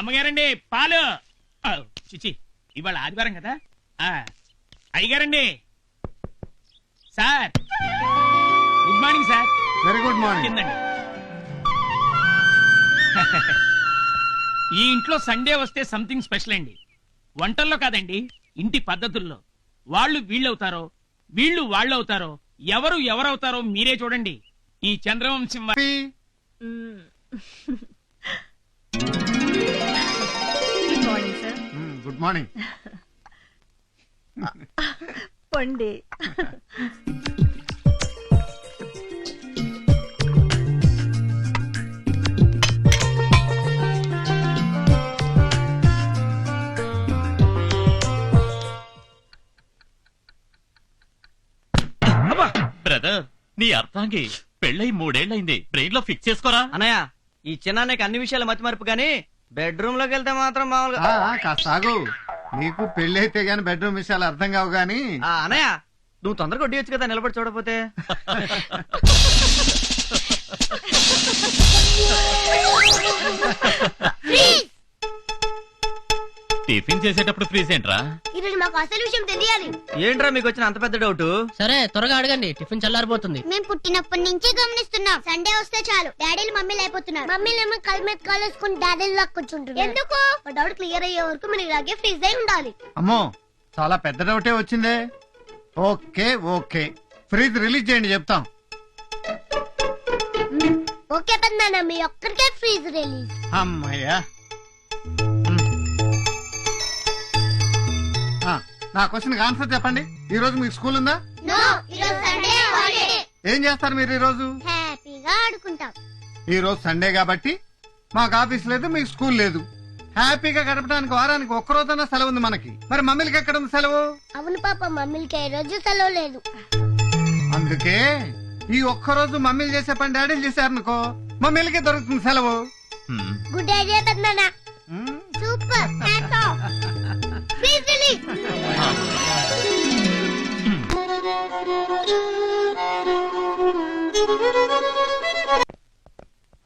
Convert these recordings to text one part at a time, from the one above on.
అమ్మగారండి పాలు. చిచి ఇవాళ ఆదివారం కదా. అయ్యగారండి. Sir good morning sir. Very good morning. కిందండి. ఈ ఇంట్లో సండే వస్తే సంథింగ్ స్పెషల్ అండి. వంటల్లో కాదండి, ఇంటి పద్ధతుల్లో. వాళ్ళు వీళ్ళవుతారో, వీళ్ళు వాళ్ళవుతారో, ఎవరు ఎవరవుతారో మీరే చూడండి. ఈ చంద్రవంశం good morning sir. Good morning. పండి బ్రదర్, నీ అర్థాంగి పెళ్ళై 3 ఏళ్లైంది. బ్రెయిన్ లో ఫిక్స్ చేసుకోరా. అన్నయ్య, ఈ చిన్నానికి అన్ని విషయాలు మతిమరుపు గానీ బెడ్రూమ్ లోకి వెళ్తే మాత్రం మామూలుగా. కాస్త ఆగు. నీకు పెళ్లి అయితే గాని బెడ్రూమ్ విషయాలు అర్థం కావు గాని. అన్నయ్య, నువ్వు తొందరగా కొట్టియొచ్చు కదా నిలబడి చూడపోతే. టిఫిన్ చేసేటప్పుడు ఫ్రీజ్ ఏంట్రా? ఈరోజు మాకు అసలు విషయం తెలియాలి. ఏంట్రా మీకు వచ్చిన అంత పెద్ద డౌట్? సరే త్వరగా అడగండి, టిఫిన్ చల్లారిపోతుంది. మేము పుట్టినప్పటి నుంచి గమనిస్తున్నాం, సండే వస్తే చాలు డాడీలు మమ్మీలు అయిపోతున్నారు. మమ్మీలేమో కళ్ళ మీద కాలేసుకుని డాడీలు లాక్కొచ్చుంటున్నారు. ఎందుకు? మా డౌట్ క్లియర్ అయ్యే వరకు మీరు ఇలాగే ఫ్రీజ్ అయి ఉండాలి. అమ్మో, చాలా పెద్ద డౌటే వచ్చిందే. ఓకే ఓకే, ఫ్రీజ్ రిలీజ్ చేయండి, చెప్తాం. ఓకే పెద్దనా, మీ ఒక్కరికే ఫ్రీజ్ రిలీజ్. అమ్మయ్యా. నా క్వశ్చన్ ఆన్సర్ చెప్పండి. ఈ రోజు మీకు స్కూల్ ఉందా? నో, ఈరోజు సండే హాలిడే. ఏం చేస్తారు మీరు ఈ రోజు? హ్యాపీగా ఆడుకుంటాం. ఈ రోజు సండే కాబట్టి మాకు ఆఫీస్ లేదు, మీకు స్కూల్ లేదు. హ్యాపీగా గడపడానికి వారానికి ఒక్క రోజైనా సెలవు ఉంది మనకి. మరి మమ్మీలకి ఎక్కడ ఉంది సెలవు? అవును పాప, మమ్మీలకి ఈ రోజు సెలవు లేదు. అందుకే ఈ ఒక్క రోజు మమ్మీలు చేసే పని డాడీలు చేశారనుకో, మమ్మీలకి దొరుకుతుంది సెలవు. గుడ్ ఐడియా పెద్దనా. సూపర్. ఫ్రీజ్ రిలీజ్.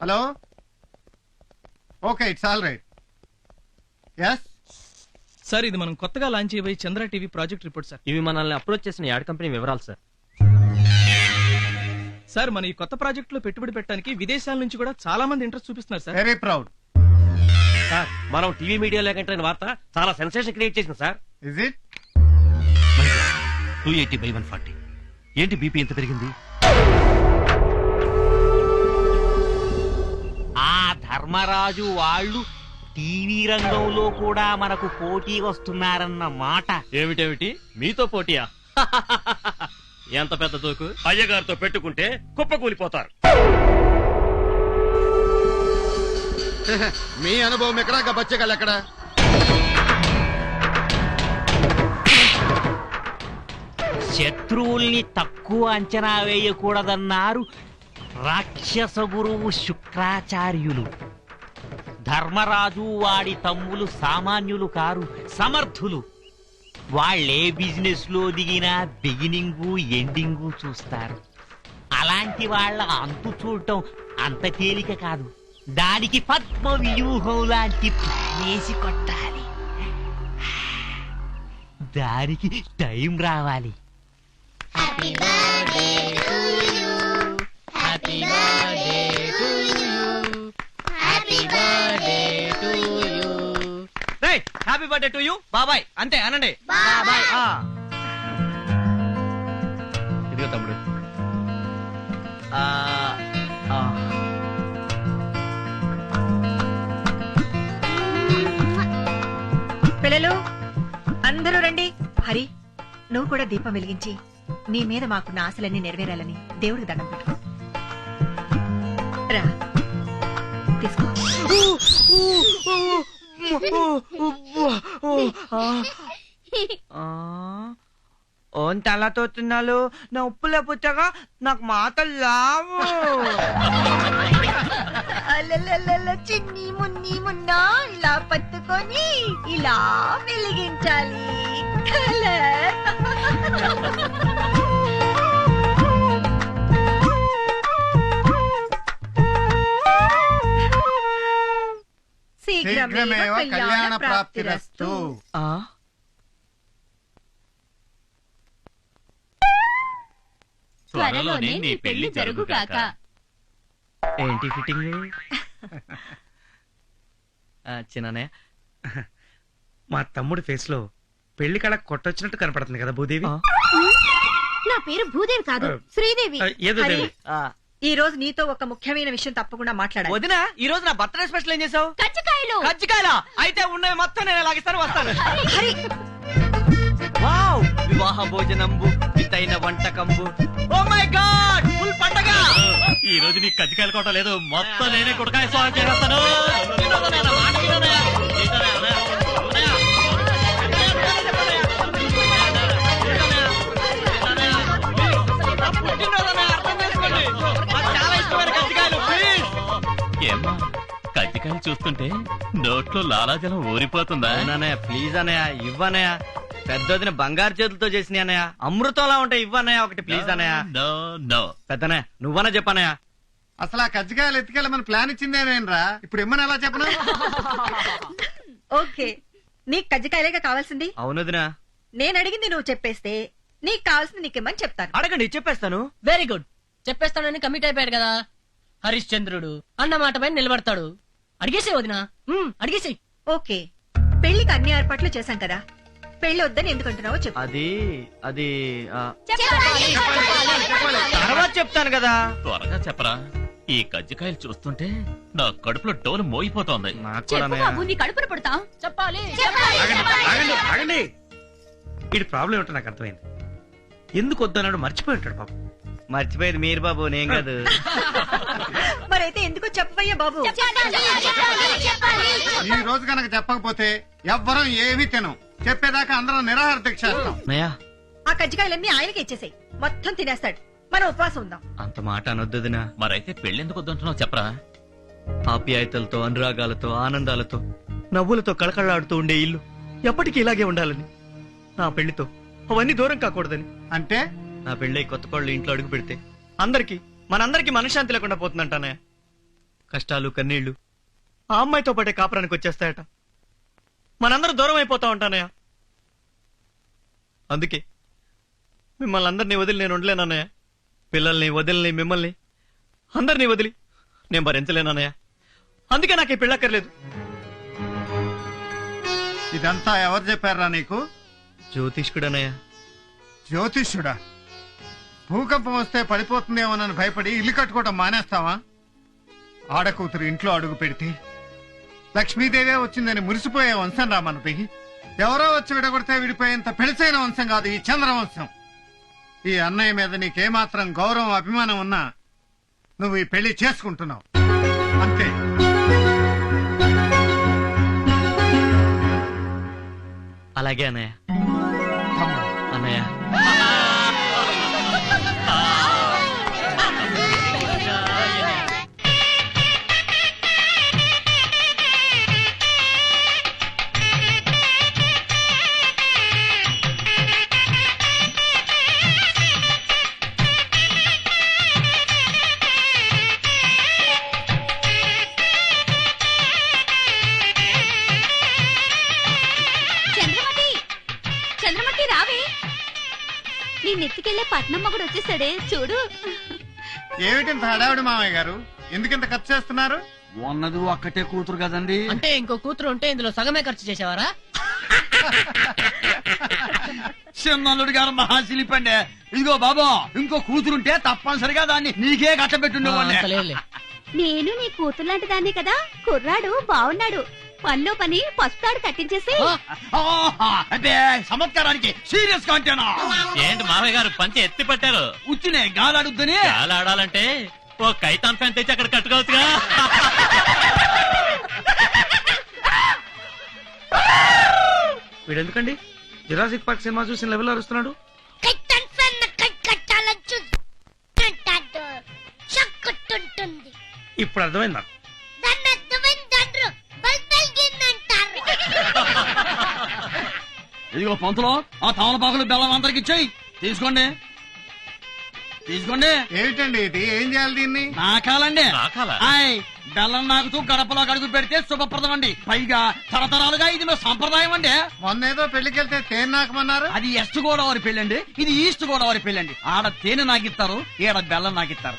Hello. Okay, it's all right. Yes sir, ఇది మనం కొత్తగా లాంచ్ చేయబోయే Chandra TV project report sir. ఇవి మనల్ని అప్రోచ్ చేసిన యాడ్ కంపెనీ వివరాలు సార్. సార్, మన ఈ కొత్త ప్రాజెక్ట్ లో పెట్టుబడి పెట్టడానికి విదేశాల నుంచి కూడా చాలా మంది ఇంట్రెస్ట్ చూపిస్తున్నారు సార్. Very proud. సార్, మనం టీవీ మీడియాలో కంటే వార్త చాలా సెన్సేషన్ క్రియేట్ చేసింది సార్. Is it? 280/140. ఏంటి బీపీ ఎంత పెరిగింది? ఆ ధర్మరాజు వాళ్ళు టీవీ రంగంలో కూడా మనకు పోటీ వస్తున్నారన్న మాట. ఏమిటేమిటి, మీతో పోటీయా? ఎంత పెద్ద తోకు. అయ్యగారితో పెట్టుకుంటే కుప్పకూలిపోతారు. మీ అనుభవం ఎక్కడ, బచ్చగాళ్ళు ఎక్కడ? శత్రువుల్ని తక్కువ అంచనా వేయకూడదన్నారు రాక్షస గురువు శుక్రాచార్యులు. ధర్మరాజు వాడి తమ్ములు సామాన్యులు కారు, సమర్థులు. వాళ్లే బిజినెస్ లో దిగినా బిగినింగు ఎండింగు చూస్తారు. అలాంటి వాళ్ళ అంతు చూడటం అంత తేలిక కాదు. దానికి పద్మ వ్యూహం లాంటి ప్లానేసి కొట్టాలి. దానికి టైం రావాలి. హ్యాపీ బర్త్డే టు యూ బాబాయ్. అంతే అనండి. బాబాయ్. ఇదిగో తమ్ముడు. పిల్లలు అందరూ రండి. హరి, నువ్వు కూడా దీపం వెలిగించి నీ మీద మాకున్న ఆశలన్నీ నెరవేరాలని దేవుడికి దండం పెట్టు. రా, తీసుకో. ఓన్ తలతో తిన్నాలు నా ఉప్పులే పుచ్చగా నాకు మాటలు లావు. చిన్ని మున్ని మున్నా ఇలా పట్టుకొని ఇలా వెలిగించాలి. శీఘ్రమేవ కళ్యాణ ప్రాప్తిరస్తు. ఆ త్వరలోనే నీ పెళ్లి జరుగుగాక. ఏంటి ఫిట్టింగ్ చిన్ననే మా తమ్ముడి ఫేస్ లో పెళ్లి కళ కొట్టొచ్చినట్టు కనపడుతుంది కదా భూదేవి. నా పేరు భూదేవి కాదు శ్రీదేవి. ఏదో దేవి. ఈ రోజు నీతో ఒక ముఖ్యమైన విషయం తప్పకుండా మాట్లాడాలి. వదిన ఈ రోజు నా బర్త్డే స్పెషల్ ఏం చేసావు? కజ్జికాయలు. కజ్జికాయలా? అయితే ఉన్నవి మొత్తం నేను లాగిస్తాను, వస్తాను. వావ్, వివాహ భోజనంబు వితైన వంటకంబు. ఓ మై గాడ్, ఫుల్ పండగ. ఈ రోజు నీకు కజ్జికాయలు కొట్ట లేదు, మొత్తం నేనే కుడకాయ స్వాగతం చేస్తాను. ఏమ్మా, కజ్జికాయలు చూస్తుంటే నోట్లో లాలాజలం ఊరిపోతుందా? అవునన్నయ్య, ప్లీజ్ అన్నయ్య ఇవ్వన్నయ్య. పెద్దదిన బంగారు చేతులతో చేసిన అన్నయ్య, అమృతంలా ఉంటాయి, ఇవ్వన్నయ్య ఒకటి ప్లీజ్ అన్నయ్య. No no. పెద్దనయ్య నువ్వన్నా చెప్పన్నయ్య. అసలు ఆ కజ్జికాయలు ఎత్తుకెళ్ళమని ప్లాన్ ఇచ్చిందేనేనరా, ఇప్పుడు ఇమ్మని ఎలా చెప్పనా? ఓకే, నీకు కజ్జికాయలేగా కావాల్సింది. అవునదినా, నేను అడిగింది నువ్వు చెప్పేస్తే నీకు కావాల్సింది నీకేమని చెప్తాను. అడగండి చెప్పేస్తాను. Very good. చెప్పేస్తానని కమిట్ అయిపోయాడు కదా హరిశ్చంద్రుడు. అన్న మాట పైన నిలబడతాడు. అడిగేసే వదినా, అడిగేసి. ఓకే, పెళ్లికి అన్ని ఏర్పాట్లు చేశాం కదా, పెళ్లి వద్దని ఎందుకంటున్నావో చెప్పు. అది అది ఆ, తర్వాత చెప్తాను కదా. త్వరగా చెప్పరా, ఈ కజ్జికాయలు చూస్తుంటే నా కడుపులో డోలు మోగిపోతోంది. నాకు కూడా అన్నయ్య. నీ కడుపున పడతా. చెప్పాలి. ఆగండి ఆగండి. వీడి ప్రాబ్లం ఏంటో నాకు అర్థమైంది. ఎందుకు వద్దన్నాడు మర్చిపోయి ఉంటాడు పాపం. మర్చిపోయేది మీరు బాబు, నేను కాదు. మరైతే ఎందుకో చెప్పవయ్యా బాబు. ఈ రోజు కనుక చెప్పకపోతే ఎవ్వరం ఏమీ తినం. చెప్పేదాకా అందరం నిరాహార దీక్ష చేస్తాం. అన్నయ్య, ఆ కజ్జికాయలన్నీ ఆయనకి ఇచ్చేసాయి, మొత్తం తినేస్తాడు. మనం ఉపవాసం ఉందాం. అంత మాట అనొద్దుదినా. మరైతే పెళ్ళెందుకు వద్దంటున్నావు చెప్పరా? ఆప్యాయతలతో, అనురాగాలతో, ఆనందాలతో, నవ్వులతో కళకళలాడుతూ ఉండే ఇల్లు ఎప్పటికీ ఇలాగే ఉండాలని, నా పెళ్లితో అవన్నీ దూరం కాకూడదని. అంటే నా పెళ్ళై కొత్త కోళ్ళు ఇంట్లో అడుగు పెడితే మనందరికీ మనశ్శాంతి లేకుండా పోతుందంటానే. కష్టాలు కన్నీళ్లు ఆ అమ్మాయితో పాటే కాపురానికి వచ్చేస్తాయట. మనందరూ దూరం అయిపోతా ఉంటానయ్య. అందుకే మిమ్మల్ని అందరినీ వదిలి నేను ఉండలేనన్నయ్య. పిల్లల్ని వదిలిని, మిమ్మల్ని అందరినీ వదిలి నేను భరించలేనన్నయ్య. అందుకే నాకు ఈ పెళ్ళక్కర్లేదు. ఇదంతా ఎవరు చెప్పారా నీకు? జ్యోతిష్కుడనయ్య. జ్యోతిష్యుడా? భూకంపం వస్తే పడిపోతుందేమోనని భయపడి ఇల్లు కట్టుకోవటం మానేస్తావా? ఆడకూతురు ఇంట్లో అడుగు పెడితే లక్ష్మీదేవే వచ్చిందని మురిసిపోయే వంశం రా మనది. ఎవరో వచ్చి విడగొడితే విడిపోయేంత పెళసైన వంశం కాదు ఈ చంద్రవంశం. ఈ అన్నయ్య మీద నీకేమాత్రం గౌరవం, అభిమానం ఉన్నా నువ్వు ఈ పెళ్లి చేసుకుంటున్నావు అంతే. అలాగే అన్నయ్య. అన్నయ్య, చంద్రమతి రావే, నీ నెత్తికెళ్లే పట్నం మొగుడు వచ్చేసాడే చూడు. ఏమిటింత హడావిడి మామయ్య గారు? ఎందుకింత ఖర్చు చేస్తున్నారు? ఉన్నది ఒక్కటే కూతురు కదండి. అంటే ఇంకో కూతురు ఉంటే ఇందులో సగమే ఖర్చు చేసేవారా? చిన్నల్లుడు గారు మహాశిలిపండి. ఇదిగో బాబా, ఇంకో కూతురుంటే తప్పనిసరిగా దాన్ని నీకే కట్టబెట్టుండేవాడిని. అంతలేదులే. నేను నీ కూతురు లాంటి దాన్ని కదా. కుర్రాడు బాగున్నాడు, పనిలో పని పసుతాడు కట్టించేసి. అంటే చమత్కారానికి సీరియస్ గా అంటేనా? ఏంటి మామయ్య గారు పంచి ఎత్తి పట్టారు? ఉచ్చినే గాలాడుద్దని. చాలా ఆడాలంటే ఓ కైతాన్ ఫ్యాన్ తెచ్చి అక్కడ కట్టుకోవచ్చుగా. వీడెందుకండి జురాసిక్ పార్క్ సినిమా చూసిన లెవెల్ అరుస్తున్నాడు? ఇప్పుడు అర్థమైంది నాకు. ఇదిగో పంతులో, ఆ తమలపాకులు బెల్లం అందరికి ఇచ్చాయి. తీసుకోండి తీసుకోండి. ఏమిటండి ఇది? ఏం చేయాలి దీన్ని? నాకాలండి. నాకాలా? ఆయ్, బెల్లం నాకుతూ గడపలో అడుగు పెడితే శుభప్రదం అండి. పైగా తరతరాలుగా ఇది మా సంప్రదాయం అండి. మొన్నేదో పెళ్లికెళ్తే తేనె నాకమన్నారు. అది వెస్ట్ గోదావరి పెళ్ళండి, ఇది ఈస్ట్ గోదావరి పెళ్ళండి. ఆడ తేనె నాకిస్తారు, ఈడ బెల్లం నాకిస్తారు.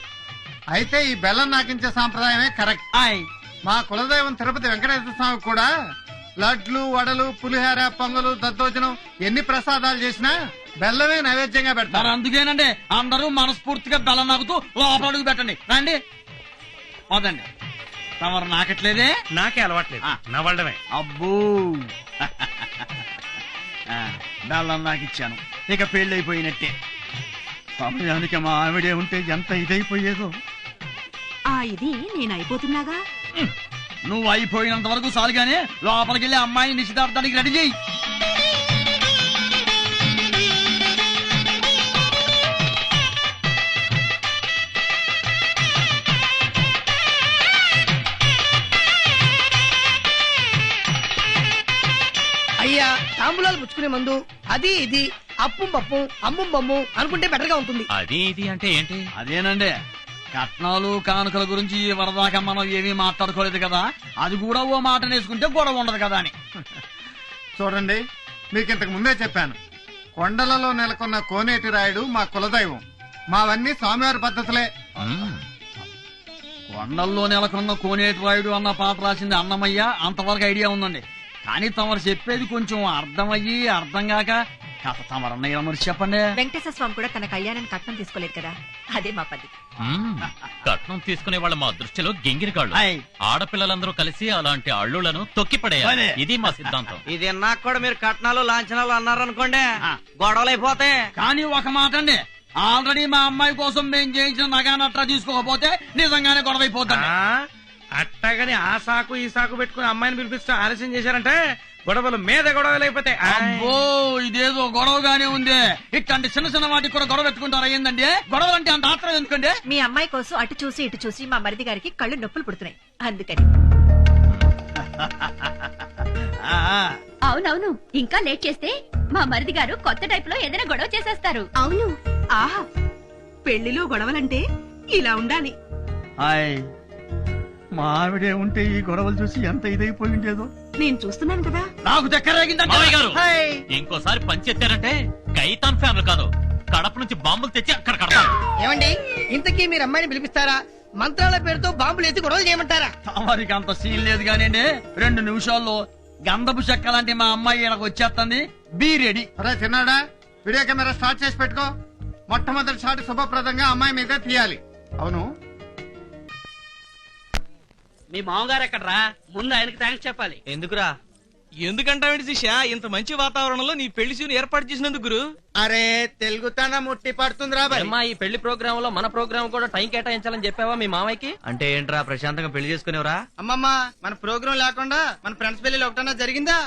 అయితే ఈ బెల్లం నాకించే సాంప్రదాయమే కరెక్ట్. ఆయ్ మా కులదైవం తిరుపతి వెంకటేశ్వర స్వామి కూడా లడ్లు, వడలు, పులిహోర, పొంగలు, దద్దోజనం ఎన్ని ప్రసాదాలు చేసినా బెల్లమే నైవేద్యంగా మరి పెడతారు. అందుకేనండి అందరూ మనస్ఫూర్తిగా బెల్లం నాకుతూ లోపల అడుగు పెట్టండి. రండి వదండి. తమరు నాకట్లేదే? నాకే అలవాట్లేదు, ఆ. నవ్వడమే. అబ్బో ఆ, బెల్లం నాకు ఇచ్చాను, ఇక పెళ్ళైపోయినట్టే. సమయానికి మా ఆవిడే ఉంటే ఎంత ఇదైపోయేదో. ఇది నేను అయిపోతున్నాగా. నువ్వు అయిపోయినంత వరకు చాలుగానే లోపలికి వెళ్ళి అమ్మాయిని నిశ్చితార్థానికి రెడీ చేయి. అయ్యా తాంబూలాలు పుచ్చుకునే ముందు అది ఇది అప్పు పప్పు అమ్ము బొమ్ము అనుకుంటే బెటర్ గా ఉంటుంది. అది ఇది అంటే ఏంటి? అదేనండి, కట్నాలు కానుకల గురించి వరదాకా మనం ఏమీ మాట్లాడుకోలేదు కదా, అది కూడా ఓ మాట నేసుకుంటే గొడవ ఉండదు కదా అని. చూడండి, మీకు ఇంతకు ముందే చెప్పాను, కొండలలో నెలకొన్న కోనేటి రాయుడు మా కులదైవం. మావన్నీ స్వామివారి పద్ధతులే. మ్మ్. కొండల్లో నెలకొన్న కోనేటి రాయుడు అన్న పాట రాసింది అన్నమయ్య, అంతవరకు ఐడియా ఉందండి. కానీ తమరు చెప్పేది కొంచెం అర్థమయ్యి అర్థం కాక కథ తమరన్నయ్య మరి చెప్పండి. వెంకటేశ్వర స్వామి కూడా తన కళ్యాణాన్ని కట్నం తీసుకోలేదు కదా, అదే మా పద్ధతి. మ్మ్. కట్నం తీసుకునే వాళ్ళ మా దృష్టిలో గింగిరిగాళ్ళు. ఆయ్. ఆడపిల్లలందరూ కలిసి అలాంటి అల్లులను తొక్కిపడేయాలి. అదే. ఇది మా సిద్ధాంతం. ఇది నాకు కూడా మీరు కట్నాలు లాంఛనాలు అన్నారనుకోండి, ఆ. గొడవలు అయిపోతాయి. కానీ ఒక మాట అండి, ఆల్రెడీ మా అమ్మాయి కోసం మేము చేయించిన నగానట్రా తీసుకోకపోతే నిజంగానే గొడవ అయిపోతుంది. అట్టగని ఆ సాకు ఈ సాకు పెట్టుకుని అమ్మాయిని పిలిపిస్తూ ఆలస్యం చేశారంటే గొడవలు మీద గొడవలు అయిపోతాయి. అబ్బో ఇదేదో గొడవగానే ఉంది. ఇట్లాంటి చిన్న చిన్న వాటికి కూడా గొడవ పెట్టుకుంటారా ఏందండి? గొడవలు అంటే అంత ఆత్రం ఎందుకండి? మీ అమ్మాయి కోసం అటు చూసి ఇటు చూసి మా మరిది గారికి కళ్ళు నొప్పులు పుడుతున్నాయి, అందుకని. ఆ, అవునవును, ఇంకా లేట్ చేస్తే మా మరిది గారు కొత్త టైప్ లో ఏదైనా గొడవ చేసేస్తారు. అవును, ఆహా, పెళ్లిలో గొడవలంటే ఇలా ఉండాలి. ఆయ్, మా ఆవిడే ఉంటే ఈ గొడవలు చూసి ఎంత ఇదైపోయి ఉండేదో. నేను చూస్తున్నాను కదా. నాకు మావయ్య గారు, హాయ్. ఇంకోసారి పంచెత్తారంటే కైతాన్ ఫ్యామిలీ కాదు, కడప నుంచి బాంబులు తెచ్చి అక్కడ కడతారు. ఏమండి, ఇంతకీ మీరు అమ్మాయిని పిలిపిస్తారా, మంత్రాల పేరుతో బాంబులు ఎత్తి గొడవలు చేయమంటారా? తమరికి అంత సీన్ లేదు కానివ్వండి, 2 నిమిషాల్లో గంధపు చెక్క లాంటి మా అమ్మాయి ఇక్కడికి వచ్చేస్తుంది. Be ready. అరే చిన్నాడా, వీడియో కెమెరా స్టార్ట్ చేసి పెట్టుకో. మొట్టమొదటి షాట్ శుభప్రదంగా అమ్మాయి మీదే తీయాలి. అవును, మీ మామగారు ఎక్కడరా, ముందు ఆయనకి థ్యాంక్స్ చెప్పాలి. ఎందుకురా? ఎందుకంటావేంటి శిష్య, ఇంత మంచి వాతావరణంలో నీ పెళ్లి సీన్ ఏర్పాటు చేసినందుకు గురు. అరే తెలుగుతానా ముట్టి పడుతుందిరా బాయ్. అమ్మా, ఈ పెళ్లి ప్రోగ్రామ్ లో మన ప్రోగ్రామ్ కూడా టైం కేటాయించాలని చెప్పావా మీ మామయ్యకి? అంటే ఏంట్రా, ప్రశాంతంగా పెళ్లి చేసుకునేవరా? అమ్మమ్మ, మన ప్రోగ్రామ్ లేకుండా మన ఫ్రెండ్స్ పెళ్లి ఒకటన్నా జరిగిందా?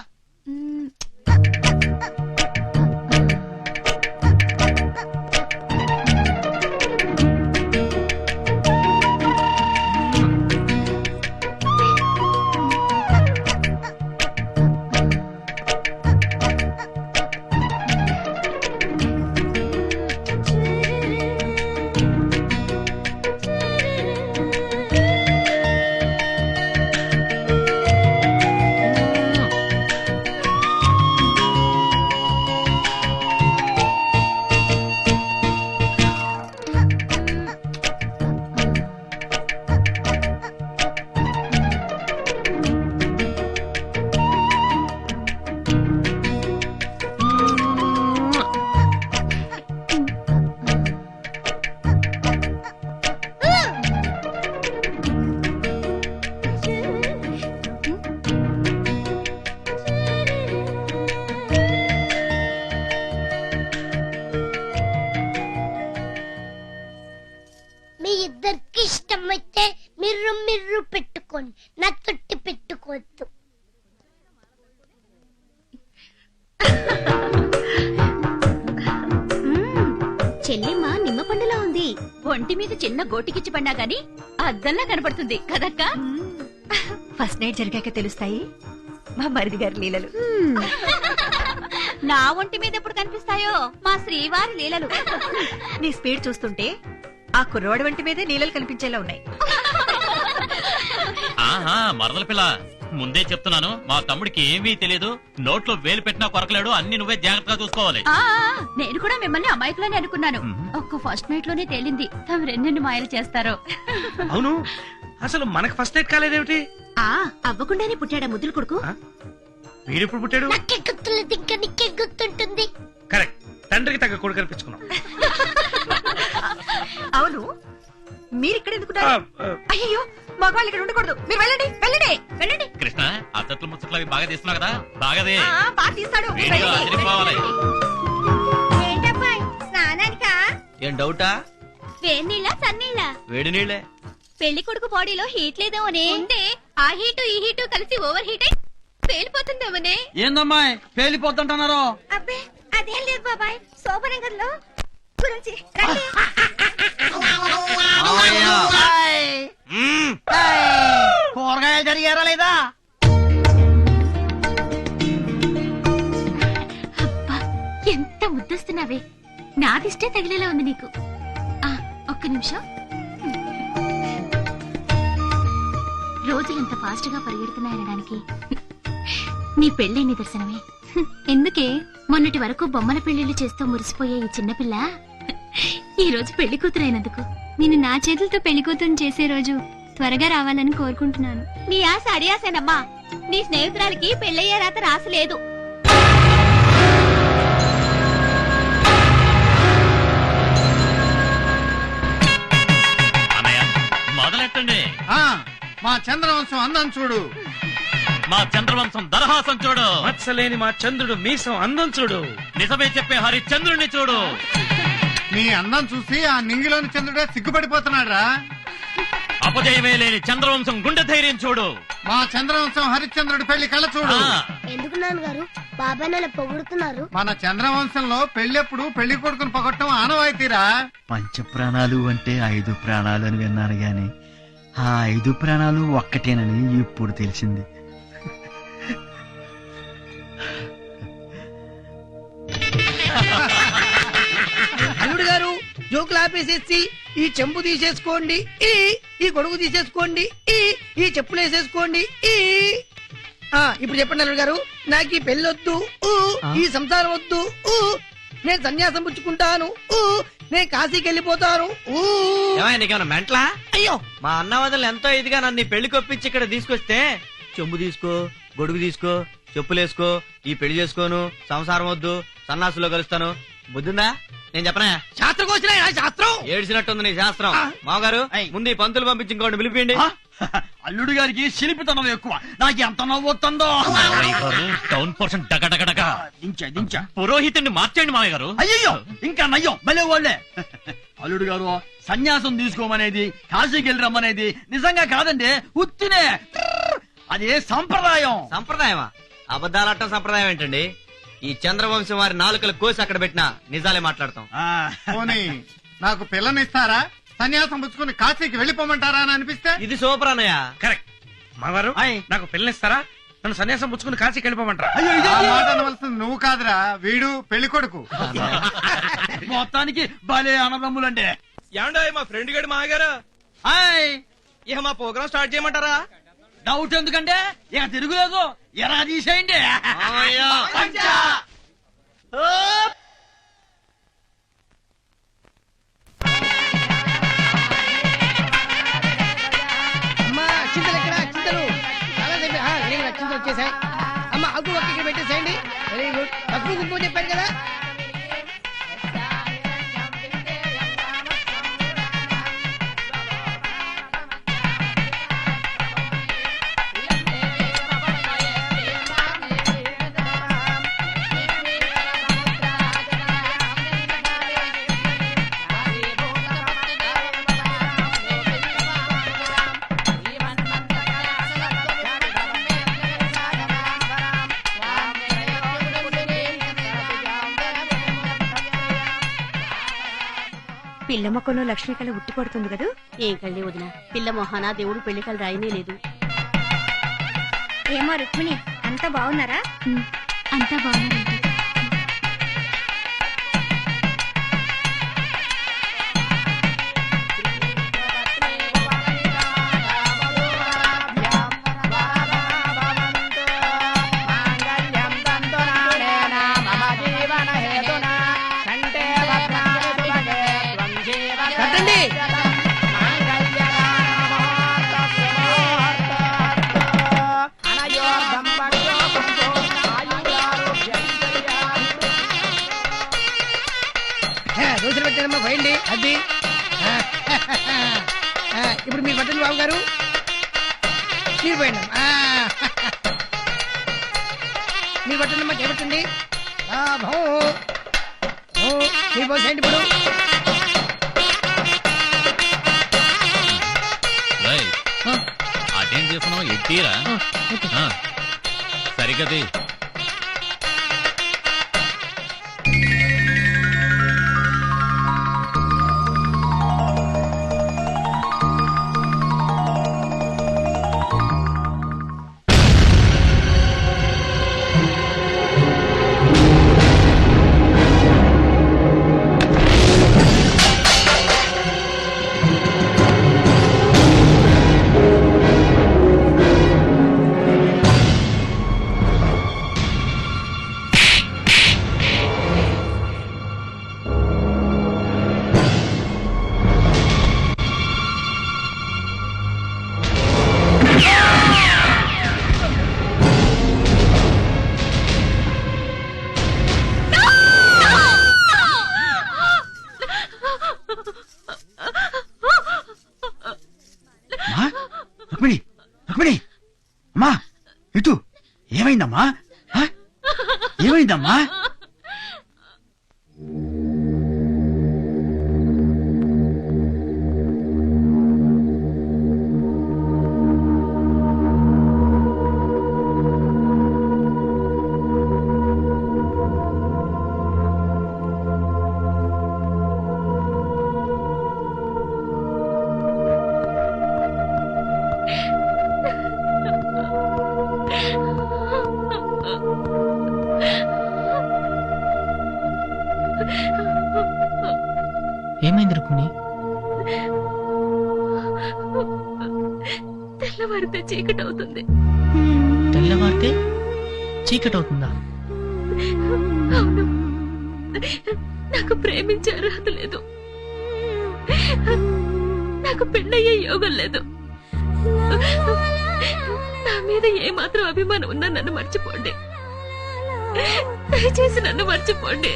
మీ ఇద్దరికి ఇష్టమైతే మిర్రు మిర్రు పెట్టుకోండి, నా తొట్టి పెట్టుకోవద్దు. చెల్లిమ్మ నిమ్మ పండులా ఉంది. ఒంటి మీద చిన్న గోటికిచ్చి పడినా గాని అద్దంలా కనపడుతుంది కదక్కా. ఫస్ట్ నైట్ జరిగాక తెలుస్తాయి మా మరిది గారి లీలలు. నా ఒంటి మీద ఎప్పుడు కనిపిస్తాయో మా శ్రీవారి లీలలు. నీ స్పీడ్ చూస్తుంటే ఆ కుర్రోడి వంటి మీదే లీలలు కనిపించేలా ఉన్నాయి. ఆహా మరదల పిల్ల ముందే చెప్తున్నాను, మా తమ్ముడికి ఏమీ తెలియదు. నోట్లో వేలు పెట్టినా కొరకలేడు. అన్ని నువ్వే జాగ్రత్తగా చూసుకోవాలి. నేను కూడా మిమ్మల్ని అమాయకులని అనుకున్నాను. ఒక్క ఫస్ట్ నైట్ లోనే తేలింది తమ రెండెన్ని మాయలు చేస్తారో. అవును, అసలు మనకు ఫస్ట్ నైట్ కాలేదేమిటి? అవ్వకుండానే పుట్టాడా ముద్దుల కొడుకు? వీడెప్పుడు పుట్టాడు? నాకే గుర్తులేదు, ఇంకా నీకే గుర్తుంటుంది. కరెక్ట్, తండ్రికి తగ్గ కొడుకు అనిపించుకున్నాం. అవును, మీరు ఇక్కడ ఎందుకున్నారు? అయ్యో, మగవాళ్ళు ఇక్కడ ఉండకూడదు. మీరు వెళ్ళండి వెళ్ళండి వెళ్ళండి. కృష్ణ అత్తట్లు ముచ్చట్లు అవి బాగా తీస్తున్నావు కదా, బాగాదే బాగా తీస్తాడు. వీడియో అదిరిపోవాలి. ఏంటబ్బాయ్, స్నానానికా? ఏం డౌటా? వేడినీళ్ళ సన్నీళ్ళ? వేడి నీళ్ళే. పెళ్లి కొడుకు బాడీలో హీట్ లేదేమోనే. ఉంటే ఆ హీటు ఈ హీటు కలిసి ఓవర్ హీట్ అయి పేలిపోతుందేమోనే. ఏందమ్మాయి పేలిపోతుంటున్నారు? అబ్బే అదేం లేదు బాబాయ్, శోభనగర్లో గురించి కూరగాయలు జరిగారా లేదా? అబ్బా ఎంత ముద్దస్తున్నావే, నాదిష్టే తగిలేలా ఉంది నీకు. ఒక్క నిమిషం. రోజులంత ఫాస్ట్ గా పరిగెడుతున్నాయనడానికి నీ పెళ్లి నిదర్శనమే. ఎందుకే మొన్నటి వరకు బొమ్మల పెళ్లిళ్లు చేస్తూ మురిసిపోయే ఈ చిన్నపిల్ల ఈ రోజు పెళ్లి కూతురైనందుకు. నేను నా చేతులతో పెళ్లి కూతురు చేసే రోజు త్వరగా రావాలని కోరుకుంటున్నాను. నీ ఆశ అడియాసేనమ్మా, నీ స్నేహితురాలకి పెళ్లయ్యే రాత రాసలేదు. అన్నయ్య మొదలెట్టండి. మా చంద్రవంశం అందం చూడు. మా చంద్రవంశం దరహాసం చూడు. మత్సలేని మా చంద్రుడు మీసం అందం చూడు. నిజమే చెప్పే హరిశ్చంద్రుడిని చూడు. నీ అందం చూసి ఆ నింగిలోని చంద్రుడే సిగ్గుపడిపోతున్నాడు రా. అపజయమే లేని చంద్రవంశం గుండె ధైర్యం చూడు. మా చంద్రవంశం హరిశ్చంద్రుడి పెళ్లి కళ్ళ చూడు. ఎందుకు నాన్నగారు బాబాయ్ నన్ను పొగుడుతున్నారు? మన చంద్రవంశంలో పెళ్ళెప్పుడు పెళ్లి కొడుకుని పొగట్టం ఆనవాయితీరా. పంచ ప్రాణాలు అంటే 5 ప్రాణాలు అని విన్నాను గాని ఆ 5 ప్రాణాలు ఒక్కటేనని ఇప్పుడు తెలిసింది. అల్లుడు గారు జోకులు ఆపేసేసి ఈ చెంబు తీసేసుకోండి, ఈ గొడుగు తీసేసుకోండి, ఈ చెప్పులు వేసేసుకోండి. ఇప్పుడు చెప్పండి అల్లుడు గారు, నాకు ఈ పెళ్ళొద్దు, ఈ సంసారం వద్దు, నేను సన్యాసం పుచ్చుకుంటాను, నేను కాశీకి వెళ్ళిపోతాను. నీకేమన్నా మెంట్లా? అయ్యో, మా అన్నవదలు ఎంతో ఇదిగా నన్ను పెళ్లి కొప్పించి ఇక్కడ తీసుకొస్తే చెంబు తీసుకో, గొడుగు తీసుకో, చెప్పులేసుకో, ఈ పెళ్లి చేసుకోను, సంసారం వద్దు, సన్నాసులో కలుస్తాను. బుద్ధిందా? నేను చెప్పనా? శాస్త్రం కోసిన శాస్త్రం ఏడ్చినట్టుంది నీ శాస్త్రం. మామగారు ముందు ఈ పంతులు పంపించి ఇంకోటి పిలిపిండి. అల్లుడు గారికి శిల్పితనం ఎక్కువ. నాకు ఎంత నవ్వుతుందో. టౌన్ పోర్షన్ డగడగడగ దించా పురోహితుడిని మార్చండి మామయ్య గారు. అయ్యో ఇంకా నయ్యం భలే వాళ్ళే. అల్లుడు గారు సన్యాసం తీసుకోమనేది, కాశీకి వెళ్ళి రమ్మనేది నిజంగా కాదండి, ఉత్తినే. అదే సంప్రదాయం. సంప్రదాయమా? అబద్ధాలట్టం సంప్రదాయం ఏంటండి? ఈ చంద్రవంశం వారి నాలుకలు కోసి అక్కడ పెట్టినా నిజాలే మాట్లాడతాం. పోనీ నాకు పిల్లనిస్తారా? సన్యాసం పుచ్చుకుని కాశీకి వెళ్ళిపోమంటారా అని అనిపిస్తే? ఇది సూపర్ అన్నయ్య. కరెక్ట్. మావారు నాకు పిల్లనిస్తారా? నన్ను సన్యాసం పుచ్చుకుని కాశీకి వెళ్ళిపోమంటారా? ఆ మాట అనవలసింది నువ్వు కాదురా, వీడు పెళ్లి కొడుకు. మొత్తానికి భలే అన్నదమ్ములంటే. ఏమండే మా ఫ్రెండ్ గడి మాగారు, ఇక మా ప్రోగ్రామ్ స్టార్ట్ చేయమంటారా? డౌట్ ఎందుకంటే ఇక తిరుగులేదు, ఎరా తీసేయండి. అమ్మా చింతలు ఎక్కడ? చింతలు చాలా సేపు చింతలు వచ్చేసాయి. అమ్మ అగ్గు ఒక్క ఇక్కడ పెట్టేసేయండి. Very good. పసుపు కుంకుమ చెప్పారు కదా. పిల్ల మొక్కలో లక్ష్మీ కళ ఉట్టి పడుతుంది కదా. ఏం కళ్ళి వదిన, పిల్ల మొహాన దేవుడు పెళ్లి కళ్ళు రాయనే లేదు. ఏమో రుక్మిణి, అంతా బాగున్నారా? అంతా బాగున్నారంటే వేయండి అది ఇప్పుడు మీరు పట్టండి బాబు గారు, మీరు పోయండి మీరు పట్టండి అమ్మా, చేపట్టండి మీరు పోసేయండి ఇప్పుడు. రేయ్, అటేం చేస్తున్నావు ఎట్టీరా సరిగది రుక్మిణి రుక్మిణి అమ్మా ఇటు ఏమైందమ్మా ఏమైందమ్మా ఏమైంది రుక్మిణి? తెల్లవారితే చీకటి అవుతుంది. తెల్లవారితే చీకటి అవుతుందా? అవును, నాకు ప్రేమించే అర్హత లేదు, నాకు పెళ్ళయ్యే యోగం లేదు. నా మీద ఏమాత్రం అభిమానం ఉన్నా నన్ను మర్చిపోండి, దయచేసి నన్ను మర్చిపోండి.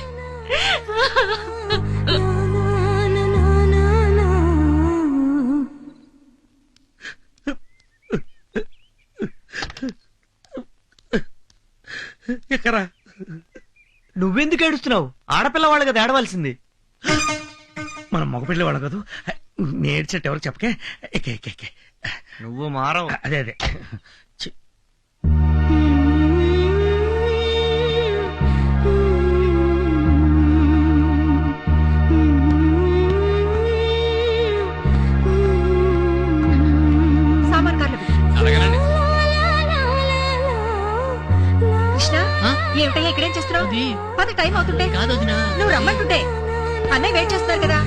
ఎక్కరా నువ్వెందుకు ఏడుస్తున్నావు? ఆడపిల్లవాళ్ళు కదా ఏడవలసింది. మనం మగపిల్లే వాళ్ళం కాదు, నేర్చేట ఎవరికి చెప్పకే. ఎక్కే ఎక్కే ఎక్కే. నువ్వు మారవు. అదే అదే ఛీ. సామాన్ కార్లు అలాగేనండి. కృష్ణ, ఆ? ఏమిటయ్యా ఇక్కడేం చేస్తున్నావు? అది పది టైం అవుతుంటే కాదు వదినా. నువ్వు రమ్మంటుంటే అన్నయ్య వెయిట్ చేస్తున్నారు కదా.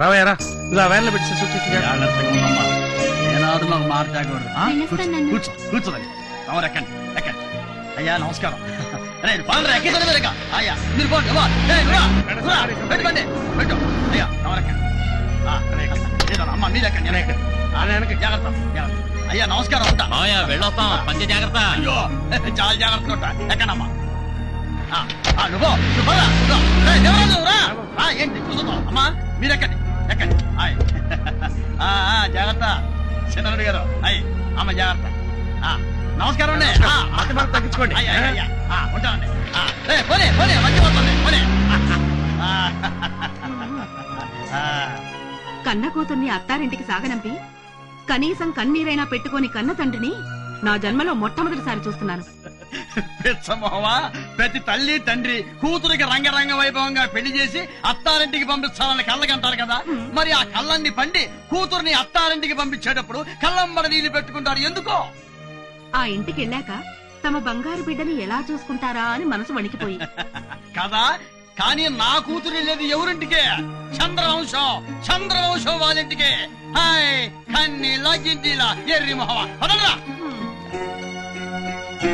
రావయ్యారా, ఇలా వ్యాన్లో పెట్టి సూచించి ఏనాడు నాకు మాట తాగకూడదు. వెళ్ళొస్తాను నాన్న. కూర్చో కూర్చోండి. తమరు ఎక్కండి ఎక్కండి. అయ్యా నమస్కారం. అరే పాలరా ఎక్కించండి మీరు ఇక. అయ్యా మీరు పోండి. పెట్టుకోండి పెట్టు. అయ్యా తమరు ఎక్కండి. అమ్మ మీరు ఎక్కండి. నేను ఎక్కండి. జాగ్రత్త జాగ్రత్త. అయ్యా నమస్కారం. ఉంటా. మావయ్య వెళ్ళొస్తాం, పంచ జాగ్రత్త. అయ్యో చాలా జాగ్రత్తగా ఉంటా. ఎక్కడమ్మా నువ్వు నువ్వు ఏంటి కూర్చున్నావు? అమ్మా మీరు ఎక్కండి ఎక్కండి. జాగ్రత్త చిన్నరుడు గారు. అయ్యి అమ్మ జాగ్రత్త. నమస్కారం అండి. తగ్గించుకోండి. ఉంటానండి. పోనీ పోనీ మంచి పోతుంది పోనీ. కన్న కూతుర్ని అత్తారింటికి సాగనంపి కనీసం కన్నీరైనా పెట్టుకొని కన్న తండ్రిని నా జన్మలో మొట్టమొదటిసారి చూస్తున్నాను. పిచ్చమోహమా, ప్రతి తల్లి తండ్రి కూతురికి రంగరంగ వైభవంగా పెళ్లి చేసి అత్తారింటికి పంపిస్తామని కళ్ళకంటారు కదా. మరి ఆ కళ్ళన్ని పండి కూతుర్ని అత్తారింటికి పంపించేటప్పుడు కళ్ళంబడ నీళ్లు పెట్టుకుంటారు ఎందుకో? ఆ ఇంటికి వెళ్ళాక తమ బంగారు బిడ్డని ఎలా చూసుకుంటారా అని మనసు వణికిపోయి కదా. కానీ నా కూతురు వెళ్ళేది ఎవరింటికే? చంద్రవంశం వాళ్ళింటికే. హాయ్ కన్నీలా గింటిలా ఎర్రి మొహమా పదరా.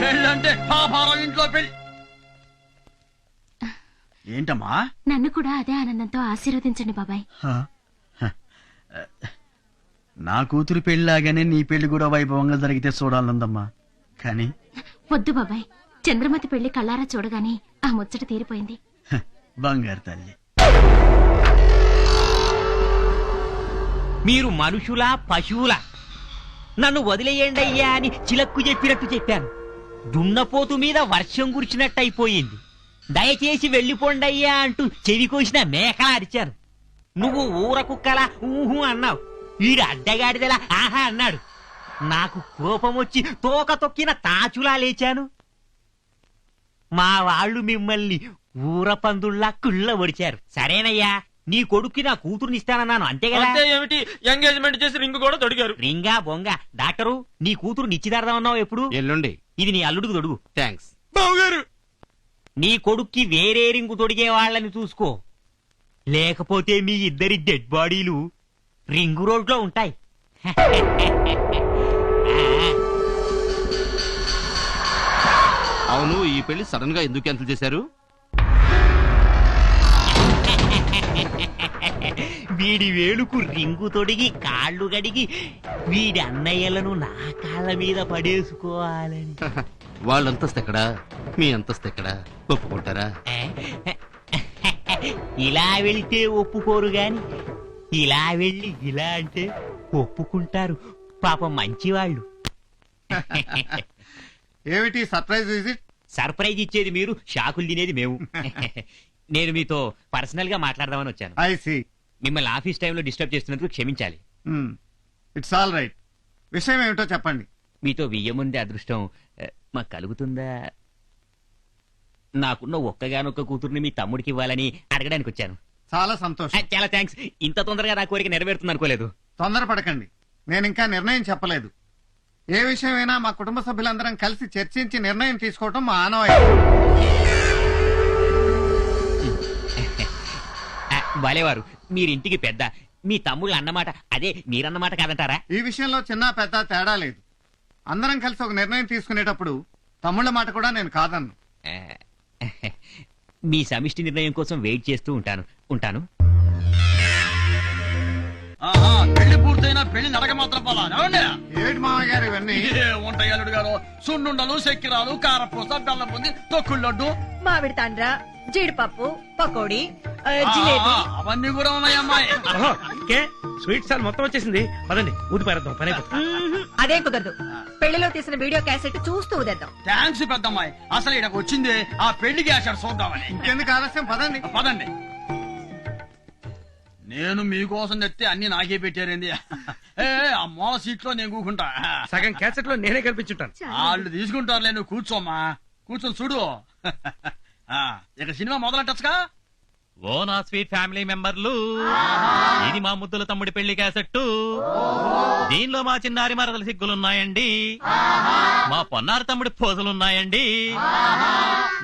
పెళ్ళంటే పాపారం ఇంట్లో పెళ్లి. ఏంటమ్మా? నన్ను కూడా అదే ఆనందంతో ఆశీర్వదించండి బాబాయ్. నా కూతురు పెళ్లిలాగానే నీ పెళ్లి కూడా వైభవంగా జరిగితే చూడాలందమ్మా. కానీ వద్దు బాబాయ్, చంద్రమతి పెళ్లి కళ్ళారా చూడగానే ఆ ముచ్చట తీరిపోయింది. బంగారు తల్లి. మీరు మనుషులా పశువులా? నన్ను వదిలేయండి అయ్యా అని చిలక్కు చెప్పినట్టు చెప్పాను. దున్నపోతు మీద వర్షం కురిచినట్టు అయిపోయింది. దయచేసి వెళ్ళిపోండి అయ్యా అంటూ చెవి కోసిన మేకలా అరిచాను. నువ్వు ఊర కుక్కలా ఊహు అన్నావు. వీడు అడ్డగాడిదలా ఆహా అన్నాడు. నాకు కోపం వచ్చి తోక తొక్కిన తాచులా లేచాను. మా వాళ్ళు మిమ్మల్ని ఊర పందుల్లా కుళ్ళ ఒడిచారు. సరేనయ్యా, నీ కొడుక్కి నా కూతురునిస్తానన్నాను, అంతే కదా? ఏమిటి, ఎంగేజ్మెంట్ చేసి రింగ్ కూడా తొడిగారు. రింగా బొంగ. డాక్టరు, నీ కూతురు నిశ్చితార్థమన్నావు ఎప్పుడు? ఎల్లుండి. ఇది నీ అల్లుడికి తొడుగు. థ్యాంక్స్. బావగారు, నీ కొడుక్కి వేరే రింగు తొడిగే వాళ్ళని చూసుకో, లేకపోతే మీ ఇద్దరి డెడ్ బాడీలు రింగు రోడ్లో ఉంటాయి. అవును, ఈ పెళ్లి సడన్ గా ఎందుకు క్యాన్సిల్ చేశారు? వీడి వేలుకు రింగు తొడిగి కాళ్ళు గడిగి వీడి అన్నయ్యలను నా కాళ్ళ మీద పడేసుకోవాలని. వాళ్ళంతస్తు ఎక్కడా, మీ అంతస్తు ఎక్కడా? ఒప్పుకుంటారా? ఇలా వెళ్తే ఒప్పుకోరు గాని ఇలా వెళ్ళి ఇలా అంటే ఒప్పుకుంటారు. పాపం మంచివాళ్ళు. ఏమిటి సర్ప్రైజ్ విజిట్? సర్ప్రైజ్ ఇచ్చేది మీరు, షాకులు తినేది మేము. నేను మీతో పర్సనల్ గా మాట్లాడదామని వచ్చాను. I see. మిమ్మల్ని ఆఫీస్ టైంలో డిస్టర్బ్ చేస్తున్నందుకు క్షమించాలి. It's all right. విషయం ఏమిటో చెప్పండి. మీతో వియ్యముందే అదృష్టం మాకు కలుగుతుందా? నాకున్న ఒక్కగానొక్క కూతుర్ని మీ తమ్ముడికి ఇవ్వాలని అడగడానికి వచ్చాను. చాలా సంతోషం. చాలా థ్యాంక్స్. ఇంత తొందరగా నా కోరిక నెరవేరుతుంది అనుకోలేదు. తొందరపడకండి, నేను ఇంకా నిర్ణయం చెప్పలేదు. ఏ విషయమైనా మా కుటుంబ సభ్యులందరం కలిసి చర్చించి నిర్ణయం తీసుకోవటం మా ఆనవాయితీ. బాలేవారు, మీరింటికి పెద్ద. మీ తమ్ముళ్ళు అన్నమాట అదే మీరన్నమాట కాదంటారా? ఈ విషయంలో చిన్న పెద్ద తేడా లేదు. అందరం కలిసి ఒక నిర్ణయం తీసుకునేటప్పుడు తమ్ముళ్ళ మాట కూడా నేను కాదన్ను. మీ సమిష్టి నిర్ణయం కోసం వెయిట్ చేస్తూ ఉంటాను. పెళ్లి పూర్తయినా పెళ్లి నడక మాత్రం పోలా. ఏమిటి మామయ్య గారు ఇవన్నీ? ఉంటాయి అల్లుడు గారు. సున్నుండలు, చక్కెరాలు, కారపూస, బెల్లం బుంది, తొక్కుడు లడ్డు, మామిడి తాండ్ర, జీడిపప్పు, పకోడీ, జిలేబీ. అవన్నీ కూడా ఉన్నాయి అమ్మాయి. స్వీట్ సాల్ మొత్తం వచ్చేసింది. పదండి, ఊది పారేద్దాం, పని అయిపోతుంది. అదే కుదరదు. పెళ్లిలో తీసిన వీడియో క్యాసెట్ చూస్తూ ఉదేద్దాం. థ్యాంక్స్ పెద్దమ్మాయి. అసలు ఇక్కడికి వచ్చింది ఆ పెళ్లికి ఆశాడు చూద్దామని. ఇంకెందుకు ఆలస్యం, పదండి. పదండి. నేను మీకోసం తెస్తే అన్ని నాకే పెట్టారేంది? ఆ మూల సీట్ లో నేను కూకుంటా. సగం క్యాసెట్ లో నేనే కల్పించుంటాను. వాళ్ళు తీసుకుంటారులే, నువ్వు కూర్చోమ్మా. కూర్చొని చూడు. ఇక సినిమా మొదలెట్టచ్చుగా. ఓ నా స్వీట్ ఫ్యామిలీ మెంబర్లు, ఇది మా ముద్దుల తమ్ముడి పెళ్లి క్యాసెట్టు. దీనిలో మా చిన్నారి మరదల సిగ్గులున్నాయండి, మా పొన్నారి తమ్ముడి పోజలున్నాయండి,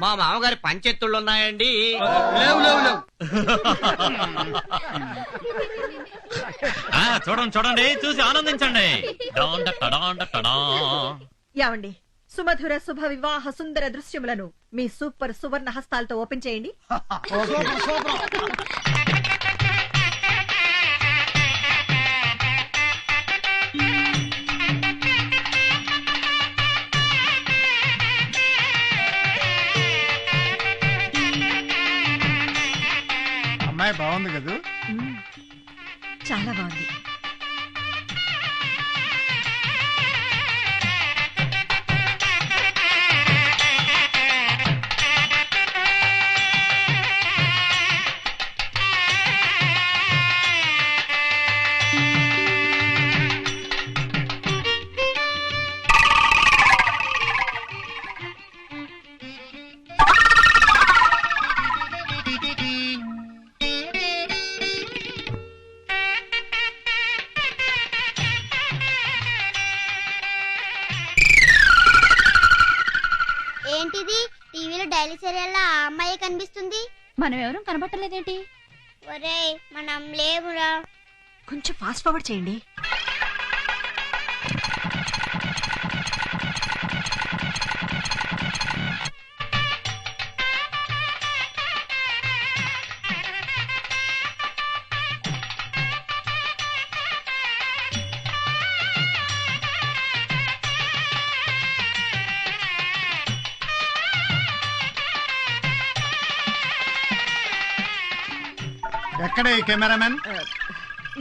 మా మామగారి పంచెత్తుళ్ళున్నాయండి. లేవు లేవు లేవు. చూడండి, చూసి ఆనందించండి. యావండి, సుమధుర శుభ వివాహ సుందర దృశ్యములను మీ సూపర్ సువర్ణ హస్తాలతో ఓపెన్ చేయండి. అమ్మాయి బాగుంది కదూ? చాలా బాగుంది. ఏంటిది, టీవీలో డైలీ సీరియల్ ఆ అమ్మాయి కనిపిస్తుంది? మనం ఎవరూ కనబట్టలేదేంటి? ఒరేయ్, మనం లేవురా. కొంచెం ఫాస్ట్ ఫార్వర్డ్ చేయండి. ఎక్కడ ఈ కెమెరామెన్?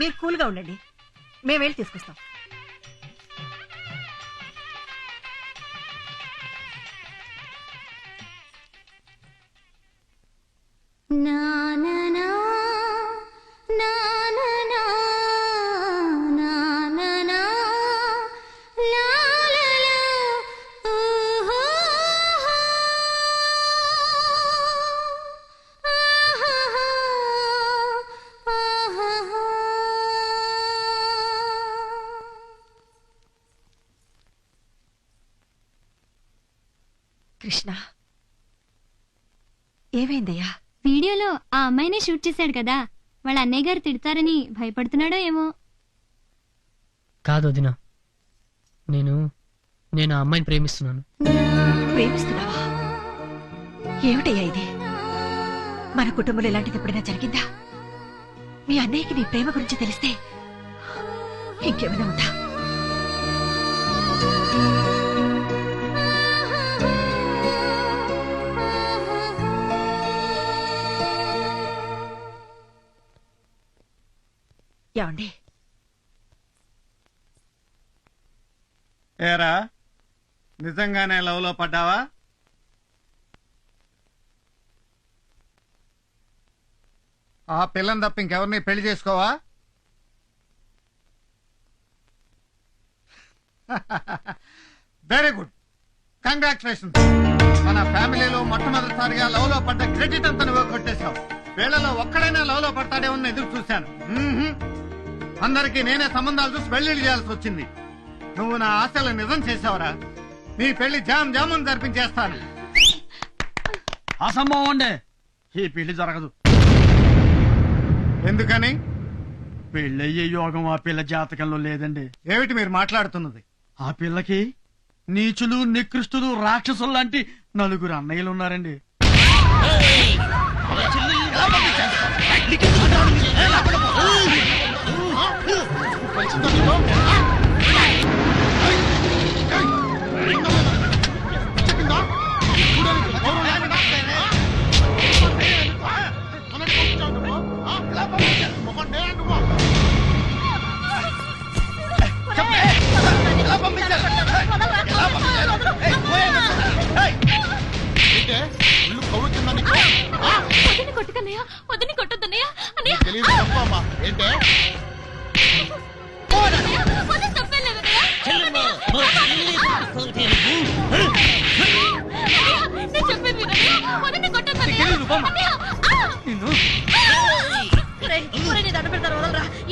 మీరు కూల్గా ఉండండి, మేము వెళ్ళి తీసుకొస్తాం. కృష్ణ, ఏమైందయ్యా? వీడియోలో ఆ అమ్మాయినే షూట్ చేశాడు కదా, వాళ్ళ అన్నయ్య గారు తిడతారని భయపడుతున్నాడో ఏమో. కాదు వదినా, నేను ఆ అమ్మాయిని ప్రేమిస్తున్నాను. ప్రేమిస్తున్నావా? ఏమిటయ్యా ఇది? మన కుటుంబంలో ఇలాంటిది ఎప్పుడైనా జరిగిందా? మీ అన్నయ్యకి నీ ప్రేమ గురించి తెలిస్తే ఇంకేమైనా ఉందా? ఏమండి? ఏరా, నిజంగానే లవ్ లో పడ్డావా? ఆ పిల్లని తప్ప ఇంకెవరిని పెళ్లి చేసుకోవా? Very good, congratulation. మన ఫ్యామిలీలో మొట్టమొదటిసారిగా లవ్ లో పడ్డ క్రెడిట్ అంతా నువ్వు కొట్టేశావు. వీళ్ళలో ఒక్కడైనా లవ్ లో పడతాడేమో ఎదురు చూశాను. అందరికీ నేనే సంబంధాలు చూసి పెళ్లిళ్ళు చేయాల్సి వచ్చింది. నువ్వు నా ఆశలు నిజం చేసావురా. నీ పెళ్లి జామ్ జామున్ జరిపించేస్తాను. అసంభవం అండి, ఈ పెళ్లి జరగదు. ఎందుకని? పెళ్ళయ్యే యోగం ఆ పిల్ల జాతకంలో లేదండి. ఏమిటి మీరు మాట్లాడుతున్నది? ఆ పిల్లకి నీచులు, నికృష్టులు, రాక్షసులు లాంటి 4 అన్నయ్యలు ఉన్నారండి. వదిని కొట్టొద్దన్నయ్య. అన్నయ్య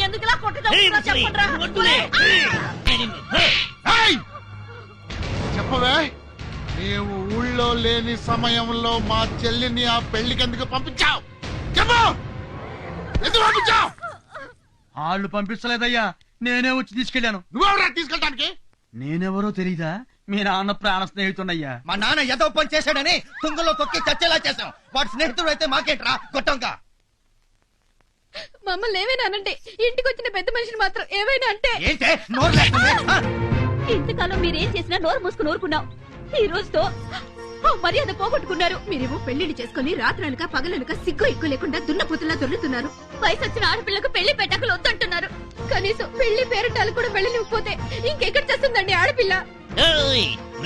ఎందుకు ఇలా చెప్పవే, నీవు ఊళ్ళో లేని సమయంలో మా చెల్లిని ఆ పెళ్లికి ఎందుకు పంపించావు? చెప్పు, ఎందుకు పంపించావు? వాళ్ళు పంపించలేదయ్యా, నేనే వచ్చి తీసుకెళ్లాను. నువ్వెవరా తీసుకెళ్ళడానికి? నేనెవరో తెలీదా? మీ నాన్న ప్రాణ స్నేహితుడయ్యా. మా నాన్న ఏదో పని చేశాడని తుంగలో తొక్కి చచ్చేలా చేశాం. వాడు స్నేహితుడు అయితే మాకేంట్రా గొట్టంగా? మమ్మల్ని ఏమైనా అనండి, ఇంటికి వచ్చిన పెద్ద మనిషిని మాత్రం ఏమైనా అంటే ఏంటే నోరు లేకుండా? ఇంతకాలం మీరేం చేసినా నోరు మూసుకుని ఊరుకున్నాం. ఈ రోజుతో ఆ మర్యాద పోగొట్టుకున్నారు. మీరేమో పెళ్లిళ్ళు చేసుకుని రాత్రనక పగలనక సిగ్గు ఎక్కువ లేకుండా దున్నపోతులా దొర్లుతున్నారు. వయసు వచ్చిన ఆడపిల్లకు పెళ్లి పెట్టకలు వద్దంటున్నారు. కనీసం పెళ్లి పేరటాలు కూడా వెళ్ళనివ్వకపోతే ఇంకెక్కడ చేస్తుందండి ఆడపిల్ల?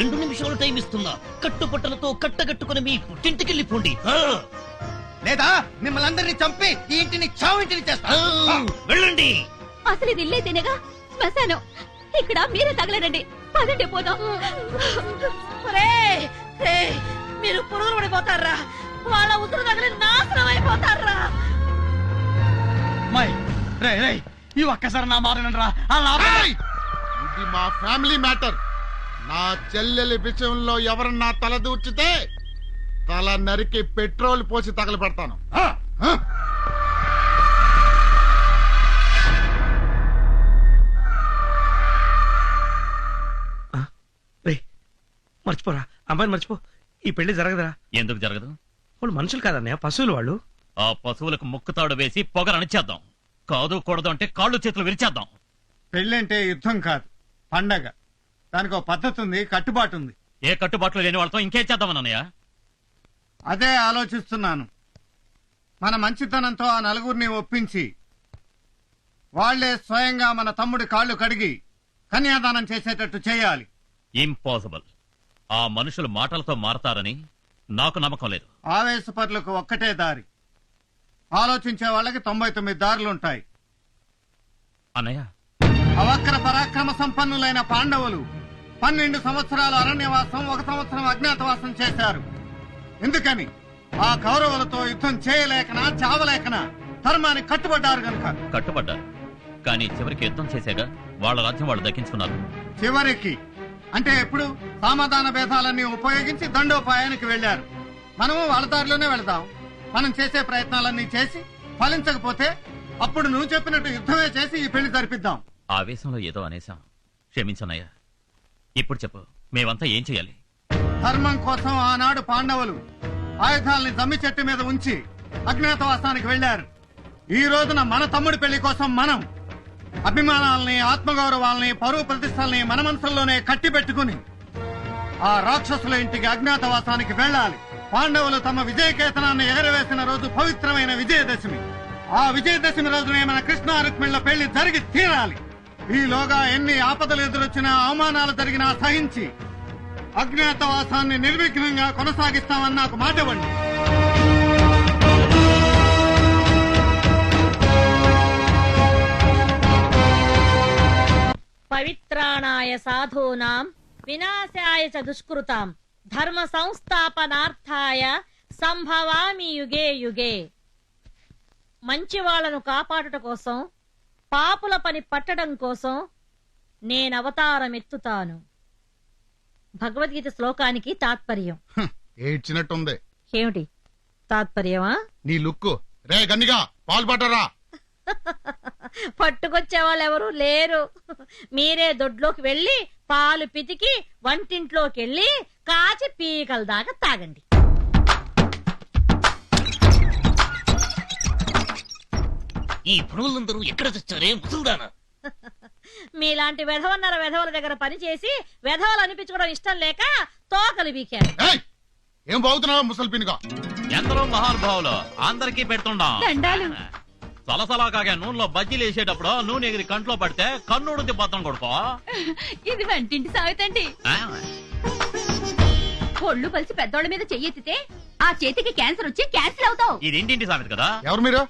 2 నిమిషాలు టైం ఇస్తున్నా. కట్టుబట్టలతో కట్టగట్టుకుని మీ పుట్టింటికెళ్ళిపోండి. లేదా మిమ్మల్ని అందరినీ చంపి ఈ ఇంటిని చావింటిని చేస్తా. వెళ్ళండి. అసలు ఇది ఇల్లే తినగా శ్మశానం. ఇక్కడ మీరే తగలరండి. పదండి పోదాం. మీరు పురుగులు పడిపోతారా? వాళ్ళ ఉసురు తగిలి నాశనం అయిపోతారా? ఈ ఒక్కసారి నా మారనరా. ఇది మా ఫ్యామిలీ మ్యాటర్. నా చెల్లెలి విషయంలో ఎవరన్నా తల దూర్చితే తల నరికి పెట్రోల్ పోసి తగలబెడతాను. మర్చిపోరా, అమ్మాయిని మర్చిపో. ఈ పెళ్లి జరగదురా. ఎందుకు జరగదు? వాళ్ళు మనుషులు కాదన్నయ్య, పశువులు. వాళ్ళు ఆ పశువులకు ముక్కుతాడు వేసి పొగరు అణిచేద్దాం. కాదు కూడదు అంటే కాళ్ళు చేతులు విరిచేద్దాం. పెళ్ళంటే యుద్ధం కాదు, పండగ. దానికి ఒక పద్ధతి ఉంది, కట్టుబాటు ఉంది. ఏ కట్టుబాట్లు లేని వాళ్ళతో ఇంకేం చేద్దామని అన్నయ్య? అదే ఆలోచిస్తున్నాను. మన మంచితనంతో ఆ నలుగురిని ఒప్పించి వాళ్లే స్వయంగా మన తమ్ముడి కాళ్ళు కడిగి కన్యాదానం చేసేటట్టు చేయాలి. ఇంపాసిబుల్. ఆ మనుషులు మాటలతో మారతారని నాకు నమ్మకం లేదు. ఆవేశపరులకు ఒక్కటే దారి, ఆలోచించే వాళ్ళకి 99 దారులుంటాయి. అన్నయ్య, అవక్ర పరాక్రమ సంపన్నులైన పాండవులు 12 సంవత్సరాలు అరణ్యవాసం, 1 సంవత్సరం అజ్ఞాతవాసం చేశారు. ఎందుకని? ఆ కౌరవులతో యుద్ధం చేయలేకనా, చావలేకనా ధర్మానికి కట్టుబడ్డారు గనుక. కట్టుబడ్డారు, కానీ చివరికి యుద్ధం చేశాక వాళ్ళ రాజ్యం వాళ్ళు దక్కించుకున్నారు. చివరికి అంటే ఎప్పుడు? సమాధాన భేదాలన్నీ ఉపయోగించి దండోపాయానికి వెళ్లారు. మనము వాళ్ళ దారిలోనే వెళదాం. మనం చేసే ప్రయత్నాలన్నీ చేసి ఫలించకపోతే అప్పుడు నువ్వు చెప్పినట్టు యుద్ధమే చేసి ఈ పెళ్లి జరిపిద్దాం. ఆవేశంలో ఏదో అనేశాం, క్షమించనయ్యా. ఇప్పుడు చెప్పు, మేమంతా ఏం చేయాలి? ధర్మం కోసం ఆనాడు పాండవులు ఆయుధాలని జమ్మి చెట్టు మీద ఉంచి అజ్ఞాతవాసానికి వెళ్లారు. ఈ రోజున మన తమ్ముడి పెళ్లి కోసం మనం అభిమానాలని, ఆత్మగౌరవాలని, పరువు ప్రతిష్టల్ని మన మనసుల్లోనే కట్టి పెట్టుకుని ఆ రాక్షసుల ఇంటికి అజ్ఞాతవాసానికి వెళ్ళాలి. పాండవులు తమ విజయకేతనాన్ని ఎగరవేసిన రోజు పవిత్రమైన విజయదశమి. ఆ విజయదశమి రోజునే మన కృష్ణ రుక్మిళ్ల పెళ్లి జరిగి తీరాలి. ఈలోగా ఎన్ని ఆపదలు ఎదురొచ్చినా, అవమానాలు జరిగినా సహించి అజ్ఞాతవాసాన్ని నిర్విఘ్నంగా కొనసాగిస్తామని నాకు మాట ఇవ్వండి. పవిత్రాణాయ సాధూనాం వినాశాయ చ దుష్కృతాం ధర్మ సంస్థాపనార్థాయ సంభవామి యుగే యుగే. మంచి వాళ్లను కాపాడుట కోసం, పాపుల పని పట్టడం కోసం నేనవతారమెత్తుతాను. భగవద్గీత శ్లోకానికి తాత్పర్యం. ఏడ్చినట్టుంది. ఏమిటి తాత్పర్యమా? నీ లుక్కు. రే గన్నిగా పాలు పట్టరా. పట్టుకొచ్చే వాళ్ళు ఎవరు లేరు. మీరే దొడ్లోకి వెళ్లి పాలు పితికి వంటింట్లోకి వెళ్లి కాచి పీకల దాకా తాగండి. ఈ పనులందరూ ఎక్కడ తెచ్చారే ముసల్దానా? మీలాంటి వెధవన్నర వెధవల దగ్గర పని చేసి వెధవలు అనిపించుకోవడం ఇష్టం లేక తోకలు బీకారు. ఏం బాగుతున్నావా ముసల్పినిగా? ఎందరో మహానుభావులు అందరికీ పెడుతుండాం. దండాలు. సలసలా కాగా నూనెలో బజ్జీలు వేసేటప్పుడు నూనె ఎగిరి కంట్లో పడితే కన్నుడు తిప్పతం కొడుకో. ఇది వంటింటి సాగుతండి. ఒళ్ళు పలిసి పెద్దోళ్ళ మీద చెయ్యెత్తితే ఆ చేతికి క్యాన్సర్ వచ్చి క్యాన్సిల్ అవుతావు. ఇది ఇంటింటి సామెత కదా. ఎవరు మీరు?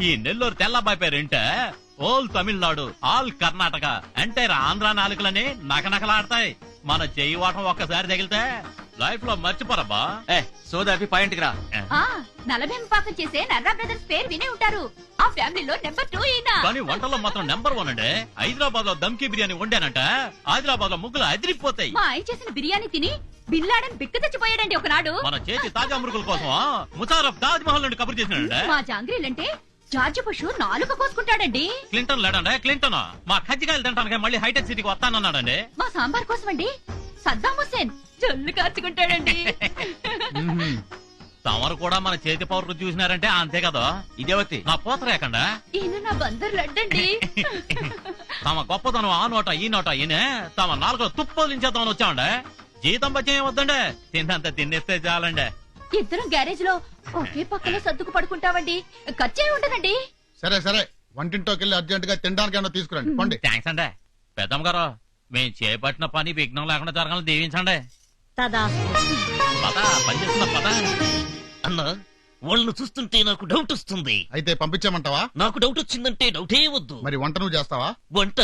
ఈ నెల్లూరు తెల్లబాయి పేరు ఏంటే whole Tamil Nadu, all Karnataka, entire Andhra నాలుకలని నకనకలాడతాయి. మన చెయ్యి వాటం ఒక్కసారి తగిలితే లైఫ్ లో మర్చిపోరబ్బా. సోదాపి పాయింట్కి రా. నలభీంపాకం చేసే నర్రా బ్రదర్స్ పేరు వినే ఉంటారు. ఆ ఫ్యామిలీలో నెంబర్ 2 ఈయన. కానీ వంటల్లో మాత్రం నెంబర్ 1 అండి. హైదరాబాద్ లో దమ్కి బిర్యానీ వండానంట, హైదరాబాద్ లో ముగ్గులు అదిరిపోతాయి. మా ఆయన చేసిన బిర్యానీ తిని బిల్లాడని బిక్క తెచ్చిపోయాడండి ఒకనాడు. మన చేతి తాజా మురుగుల కోసం ముషారఫ్ తాజ్ మహల్ నుండి కబురు చేసినాడండి. మా జాంగ్రీలంటే జార్జ్ బుష్ నాలుక కోసుకుంటాడండి. క్లింటన్ లేడండి, క్లింటన్ మా కజ్జికాయలు తింటానికి మళ్ళీ హైటెక్ సిటీకి వస్తానన్నాడండి. మా సాంబార్ కోసం అండి సద్దాం హుస్సేన్ జల్లు కార్చుకుంటాడండి. తమరు కూడా మన చేతి పౌరులు చూసినారంటే అంతే కదా. ఇదేవతి నా పోతరేకండా. ఈయన నా బందర్ లడ్డండి. తమ గొప్పతనం ఆ నోట ఈ నోట ఈయనే తమ నాలుగు తుప్పదించేద్దామని వచ్చామండే. జీతం బచ్చం ఏమొద్దండి, తిన్నంత తినేస్తే చాలండి. ఇద్దరం గ్యారేజ్ లో ఒకే పక్కన సర్దుకు పడుకుంటామండి, ఖర్చే ఉండదండి. సరే సరే, వంటింట్లోకి వెళ్ళి అర్జెంట్ గా తినడానికి ఏమన్నా తీసుకురండి. పండి. థ్యాంక్స్ అండి. పెద్దమ్మ గారు, మేము చేపట్టిన పని విఘ్నం లేకుండా జరగాలని దీవించండి. పని చేస్తున్న పద. అన్నా, వాళ్ళను చూస్తుంటే నాకు డౌట్ వస్తుంది. అయితే పంపించామంటావా? నాకు డౌట్ వచ్చిందంటే డౌటే వద్దు. మరి వంట నువ్వు చేస్తావా? వంట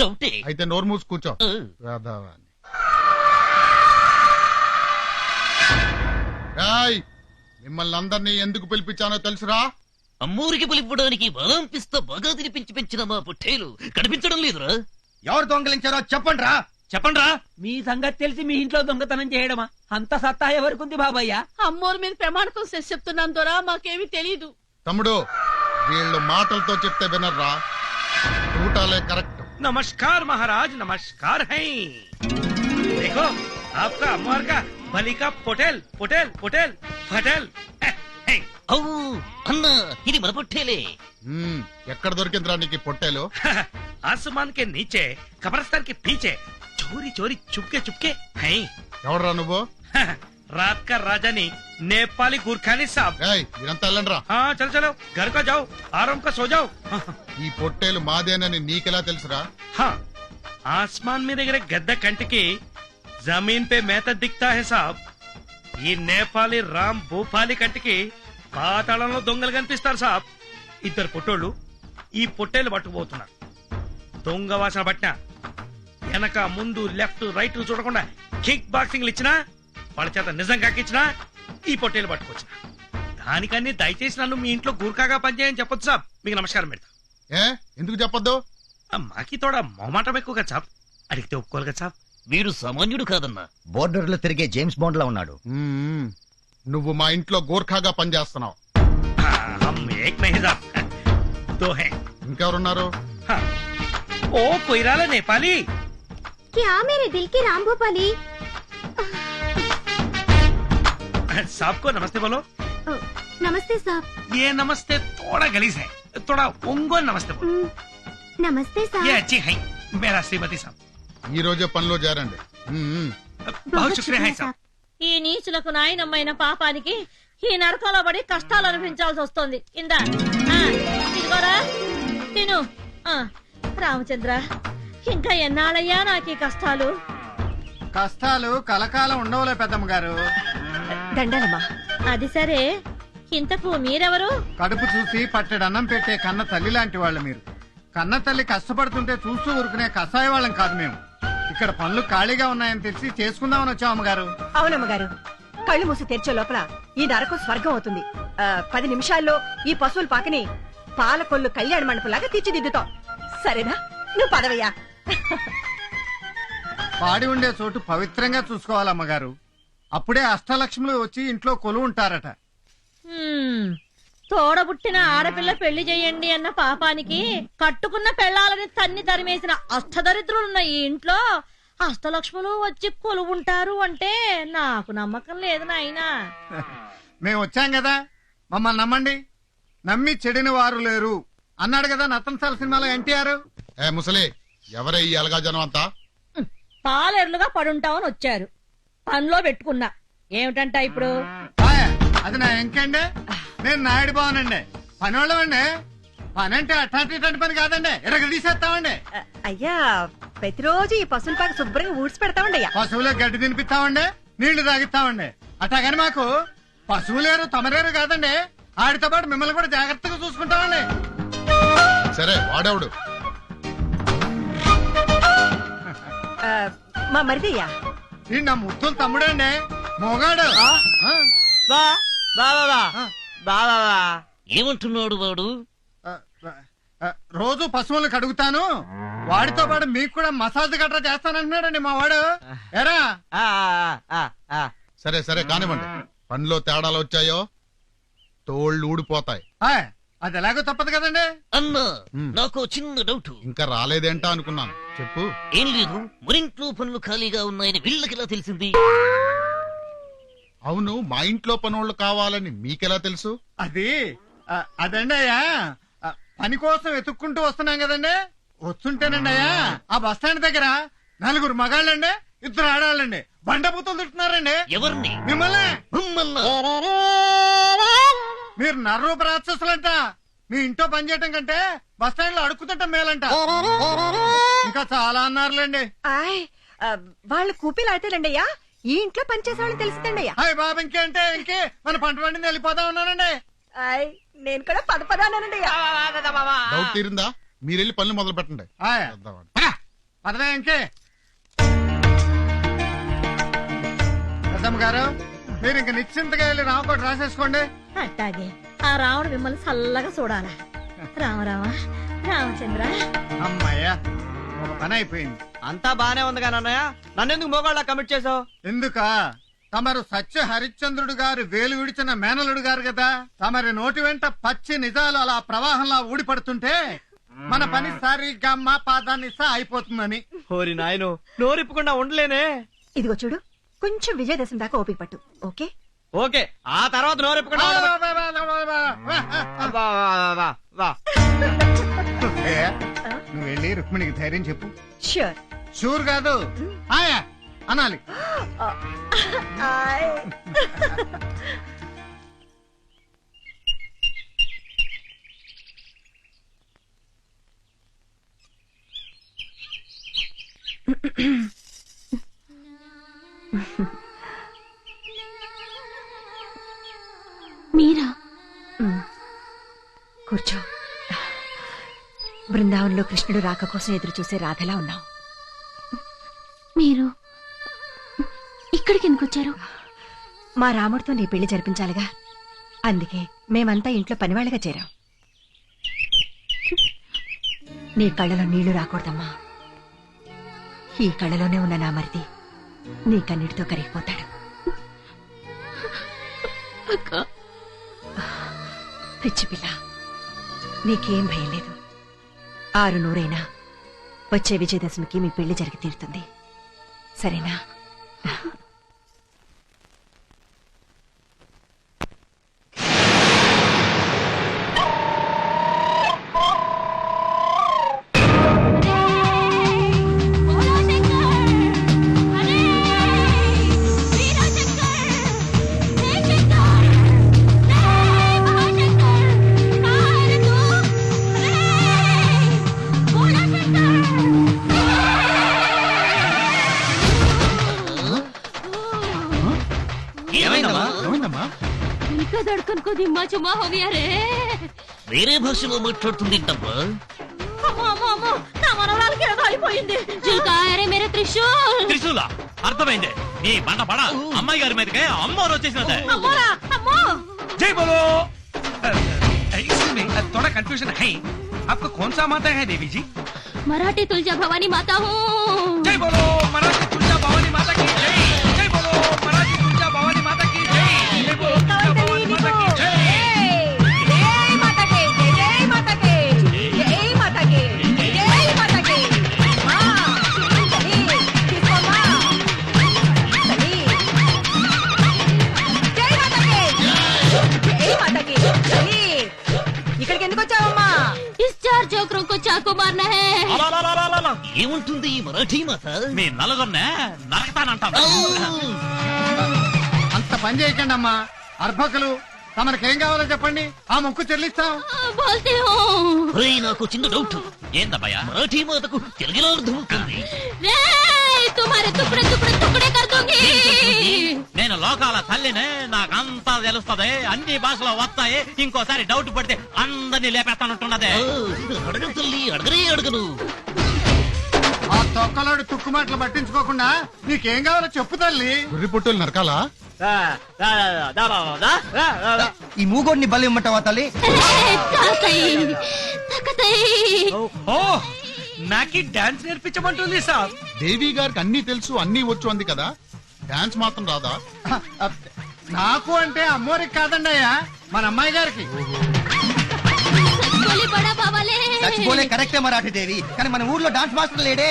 డౌటే. అయితే నోరు మూసి కూర్చో. మిమ్మల్ని అందరినీ ఎందుకు పిలిపించానో తెలుసురా? అమ్మూరికి పిలిపడానికి బలం పిస్తా బాగా తినిపించి పెంచిన మా పొట్టేలు కనిపించడం లేదురా. ఎవరు దొంగలించారో చెప్పండి రా. చెప్పండి రా. మీ సంగతి తెలిసి మీ ఇంట్లో దొంగతనం చేయడమా? అంత సత్తా ఎవరికుంది బాబయ్య? అమ్మోరు మీద ప్రమాణకం చేసి చెప్తున్నాం దొరా, మాకేమీ తెలీదు. తమ్ముడు, వీళ్ళు మాటలతో చెప్తే వినర్రా, ఊటాలే కరెక్ట్. नमस्कार महाराज, नमस्कार है। देखो आपका अमर का बलि का पोटेल पोटेल पोटेल फटेल। అన్నా, ఇది మన పొట్టేలే. ఎక్కడ దొరికిందిరా నీకు పొట్టేలు? आसमान के नीचे कब्रिस्तान के पीछे चोरी चोरी चुपके चुपके हैं। ఎవడరా నువ్వు? रात का राजा नहीं नेपाली गुरखानी साहब। మీరంతా వెళ్ళండిరా. हाँ चलो चलो घर का जाओ आराम का सो जाओ। ఈ పొట్టేలు మాదేనని నీకెలా తెలుసురా? हाँ आसमान में దగ్గర గద్ద కంటికి జమీన్ पे మేత దిక్తా है साहब। ఈ నేపాలి రామ్ భూపాలి కంటికి పాతాళంలో దొంగలు కనిపిస్తారు సాబ్. ఇద్దరు పొట్టోళ్ళు ఈ పొట్టేలు పట్టుకుపోతున్నారు. దొంగ వాసన పట్టిన వెనక ముందు లెఫ్ట్ రైట్ చూడకుండా కిక్ బాక్సింగ్లు ఇచ్చినా వాళ్ళ చేత నిజం కాకిచ్చినా ఈ పొట్టేలు పట్టుకొచ్చిన. దానికన్నీ దయచేసి నన్ను మీ ఇంట్లో గూర్ఖాగా పనిచేయని చెప్పొచ్చు సాబ్. మీకు నమస్కారం పెడతా. ఎందుకు చెప్పొద్దు? మాకి తోడా మొహమాటం ఎక్కువ కదా సాబ్. అడిగితే ఒప్పుకోవాలి కదా సాబ్. వీడు సామాన్యుడు కాదన్నా, బోర్డర్ లో తిరిగే జేమ్స్ బాండ్ లా ఉన్నాడు. నువ్వు మా ఇంట్లో గోర్ఖాగా పనిచేస్తున్నావు. ఇంకెవరున్నారు? ఓ కొయిరాల నేపాలి. क्या मेरे दिल के राम भोपाली? साहब को नमस्ते बोलो. नमस्ते साहब. ये नमस्ते थोड़ा गलीज है, थोड़ा उंगो नमस्ते बोलो. नमस्ते साहब. ये अच्छी है मेरा श्रीमती साहब. ఈ రోజే పనిలో చేరండి. बहुत शुक्रिया है साहब. ఈ నీచులకు నాయనమ్మైన పాపానికి ఈ నరకంలో పడి కష్టాలు అనుభవించాల్సి వస్తుంది. ఇందా ఇదిగోరా తిను. రామచంద్ర ఇంకా ఎన్నాళ్ళయ్యా నాకు ఈ కష్టాలు? కష్టాలు కలకాలం ఉండవులే పెద్దమ్మ గారు. దండాలమ్మా. అది సరే, ఇంతకు మీరెవరు? కడుపు చూసి పట్టెడు అన్నం పెట్టే కన్న తల్లి లాంటి వాళ్ళు మీరు. కన్న తల్లి కష్టపడుతుంటే చూస్తూ ఊరుకునే కషాయ వాళ్ళం కాదు మేము. ఇక్కడ పనులు ఖాళీగా ఉన్నాయని తెలిసి చేసుకుందామని వచ్చాం అమ్మగారు. అవునమ్మగారు, కళ్ళు మూసి తెరిచే లోపల ఈ నరకం స్వర్గం అవుతుంది. 10 నిమిషాల్లో ఈ పశువుల పాకని పాలకొల్లు కళ్యాణ మండపంలాగా తీర్చిదిద్దుతాం. సరేనా? నువ్వు పదవయ్యా. పాడి ఉండే చోటు పవిత్రంగా చూసుకోవాలమ్మగారు. అప్పుడే అష్టలక్ష్ములు వచ్చి ఇంట్లో కొలువు ఉంటారట. తోడబుట్టిన ఆడపిల్ల పెళ్లి చేయండి అన్న పాపానికి కట్టుకున్న పెళ్లాలని తన్ని తరిమేసిన అష్టదరిద్రులున్న ఈ ఇంట్లో అష్టలక్ష్ములు వచ్చి కొలువుంటారు అంటే నాకు నమ్మకం లేదు నాయనా. మేము వచ్చాం కదా, మమ్మల్ని నమ్మండి. నమ్మి చెడిన వారు లేరు అన్నాడు కదా నతన్సాల సినిమాలో ఎన్టీఆర్. ముసలి ఎవరే ఈ అలగా జనం అంతా? పాలెర్లుగా పడుంటామని వచ్చారు. పనిలో పెట్టుకున్నా ఏమిటంట ఇప్పుడు? అది నా ఎంకండి. నేను నాయుడు బావనండి, పనివాళ్ళమండి. పని అంటే అట్లాంటి పని కాదండి, ఎరగ తీసేస్తామండి. అయ్యా, ప్రతిరోజు ఈ పశువుల పాక శుభ్రంగా ఊడ్చి పెడతామండి. పశువులకు గడ్డి తినిపిస్తామండి, నీళ్లు తాగిస్తామండి. అట్లాగని మాకు పశువులేరు తమరేరు కాదండి, ఆడితో పాటు మిమ్మల్ని కూడా జాగ్రత్తగా చూసుకుంటామండి. సరే వాడేవుడు? మా మరిదయ్యా. ఈ నా ముద్దులు తమ్ముడండి, మొగాడు. ఏమంటున్నాడు వాడు? రోజు పశువులు కడుగుతాను, వాడితో పాటు మీకు కూడా మసాజ్ గట్రా చేస్తానంటున్నాడండి మా వాడు. ఎరా సరే సరే కానివ్వండి. పనిలో తేడాలు వచ్చాయో తోళ్ళు ఊడిపోతాయి. అది ఎలాగో తప్పదు కదండి. అన్నా నాకు చిన్న డౌట్. ఇంకా రాలేదేంటా అనుకున్నాను, చెప్పు. ఏం లేదు, మరింట్లో పనులు ఖాళీగా ఉన్నాయని వీళ్ళకిలా తెలిసింది? అవును, మా ఇంట్లో పనులు కావాలని మీకెలా తెలుసు? అదండి అయ్యా, పని కోసం వెతుక్కుంటూ వస్తున్నాం కదండి. వస్తుంటేనండి అయ్యా, ఆ బస్ స్టాండ్ దగ్గర 4 మగాళ్ళండి, 2 ఆడాళ్ళండి బండబూతులు తింటున్నారండి. ఎవరిని? మిమ్మల్ని. మీరు నర్రూప రాక్షసులంట. మీ ఇంట్లో పని చేయటం కంటే బస్ స్టాండ్ లో అడుక్కుతుంటాం మేలంట. ఇంకా చాలా అన్నారులేండి. వాళ్ళు కూపీలు ఆడతారండి అయ్యా, ఈ ఇంట్లో పనిచేసే వాళ్ళని తెలిసిందండి అయ్యా. హాయ్ బాబు, ఇంకేంటే ఇంకే మన పంట పండింది వెళ్ళిపోతా ఉన్నానండి. నేను కూడా పదపదానండి. డౌట్ తీరిందా? మీరెళ్ళి పనులు మొదలు పెట్టండి. పదవే ఇంకే. పెద్దమ్మ గారు, మీరు ఇంక నిశ్చింతగా వెళ్ళి రామకోట రాసేసుకోండి. అట్టాగే ఆ రాముడు మిమ్మల్ని చల్లగా చూడాలా. రామరామ రామచంద్ర. అమ్మాయ్యా, ఒక పని అయిపోయింది. అంతా బానే ఉంది కానీ అన్నయ్య, నన్నెందుకు మోగాళ్ళ కమిట్ చేసావు? ఎందుక? తమరు సత్య హరిశ్చంద్రుడు గారు వేలు విడిచిన మేనలుడు గారు కదా. తమరి నోటి వెంట పచ్చి నిజాలు అలా ప్రవాహంలా ఊడిపడుతుంటే మన పని సరిగ్గా మా పాదాన్ని అయిపోతుందని. ఓరి నాయను, నోరిప్పకుండా ఉండలేనే. ఇదిగో చూడు, కొంచెం విజయదశమి దాకా ఓపిక పట్టు. ఓకే ఓకే, ఆ తర్వాత నోరిప్పకుండా నువ్వు వెళ్ళి రుక్మిణికి ధైర్యం చెప్పు. ష్యూర్. షూర్ కాదు, అనాలి. మీరా? కూర్చో. బృందావనంలో కృష్ణుడు రాక కోసం ఎదురు చూసే రాధలా ఉన్నావు. మీరు ఇక్కడికి ఎందుకు వచ్చారు? మా రాముడితో నీ పెళ్లి జరిపించాలిగా, అందుకే మేమంతా ఇంట్లో పనివాళ్ళగా చేరాం. నీ కళ్ళలో నీళ్లు రాకూడదమ్మా. ఈ కళ్ళలోనే ఉన్న నా మరిది నీ కన్నీటితో కరిగిపోతాడు. పిచ్చి పిల్ల, నీకేం భయం లేదు. 600 వచ్చే విజయదశమికి మీ పెళ్లి జరిగి తీరుతుంది, సరేనా? ఇంకా దడుకన్ కో దిమ్మా చుమ్మా హో గయా రే. వేరే భాషలో మాట్లాడుతుంది డబ్బా. నా మనవరాలకి ఏదో అయిపోయింది. రే మేరే త్రిశూల్. త్రిశూలా? అర్థమైంది. నీ బండ పడ అమ్మాయి గారి మీదకే అమ్మోరు వచ్చేసినదే. అమ్మోరా అమ్మో. जय बोलो। एक्सक्यूज मी, थोड़ा कंफ्यूजन है। आपको कौन सा माता है देवी जी? मराठी तुलजा भवानी माता हूँ। जय बोलो मराठी तुलजा भवानी माता की जय। जय बोलो मराठी तुलजा भवानी माता की जय। जय बोलो तुलजा भवानी माता की जय। जय माता के, जय माता के, जय माता के, जय माता के। माँ, चली, किसको माँ? चली। जय माता के, जय माता के, चली। ఇక్కడికి ఎందుకు వచ్చావమ్మా? इस 4 जोकरों को चाकू मारना है। ఏముంటుంది ఈ మరాఠీ మాత? మీ నలుగురినే నరకతానంటాను. అంత పని చేయకండి అమ్మా. అర్భకులు, తమరికేం కావాలో చెప్పండి, ఆ మొక్కు చెల్లిస్తాం. बोलती हूँ। ఒరేయ్, నాకు చిన్న డౌట్. ఏందబ్బయ్యా? మరాఠీ మాతకు తెలుగులో అర్థం అవుతుంది. రే, तुम्हारे टुकड़े टुकड़े टुकड़े कर दूंगी। నేను లోకాల తల్లినే, నాకంతా తెలుస్తది, అన్ని భాషలో వస్తాయి. ఇంకోసారి డౌట్ పడితే అందరినీ లేపేస్తానంటున్నదే. అడగను తల్లి, అడగనే అడగను. ఆ తొక్కలోడు తుక్కుమాటలు పట్టించుకోకుండా నీకేం కావాలో చెప్పు తల్లి. గుర్రి పుట్టులు నరకాలా? ఈ మూగోడిని బలి ఇమ్మంటావా తల్లి? ఓ నాకి డాన్స్ నేర్పించమంటుంది సార్. దేవి గారికి అన్ని తెలుసు, అన్ని వచ్చు అంది కదా, డాన్స్ మాత్రం రాదా? నాకు అంటే అమ్మోరికి కాదండి అయ్యా, మన అమ్మాయి గారికి. बोली बड़ा बाबाले। చచ్చిపోలే కరెక్టే మరాఠీ దేవి, కానీ మన ఊర్లో డాన్స్ మాస్టర్ లేడే.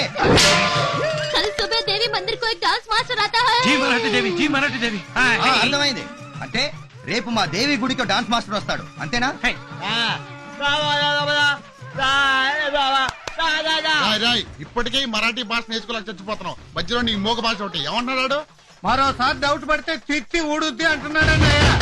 कल सुबह देवी मंदिर को एक डांस मास्टर आता है। జీ మరాఠీ దేవి, జీ మరాఠీ దేవి. అర్థమైంది. అంటే రేపు మా దేవి గుడికి డాన్స్ మాస్టర్ వస్తాడు, అంతేనా? రాయ్ రాయ్, ఇప్పటికే ఈ మరాఠీ భాష నేర్చుకోలేక చచ్చిపోతున్నావు, మధ్యలో నీ మూగ భాష ఒకటి ఏమన్నాడు? మరోసారి డౌట్ పడితే తిత్తి ఊడుద్ది అంటున్నాడండి అయ్యా.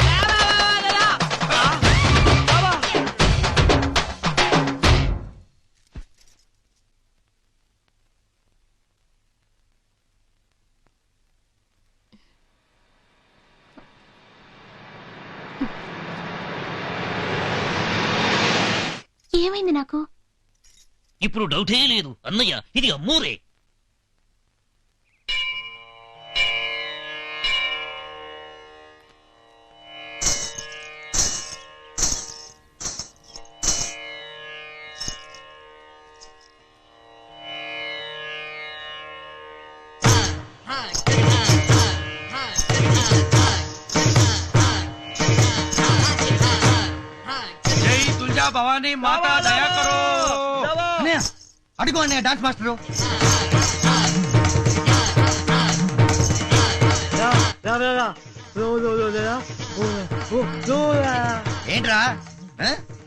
ఏమైంది నాకు? ఇప్పుడు డౌటే లేదు అన్నయ్య, ఇది అమ్మోరే. జై తుల్జా భవానీ మాతా దయా కరో. అడుగు అన్నయ్య డాన్స్ మాస్టరు. ఏంట్రా?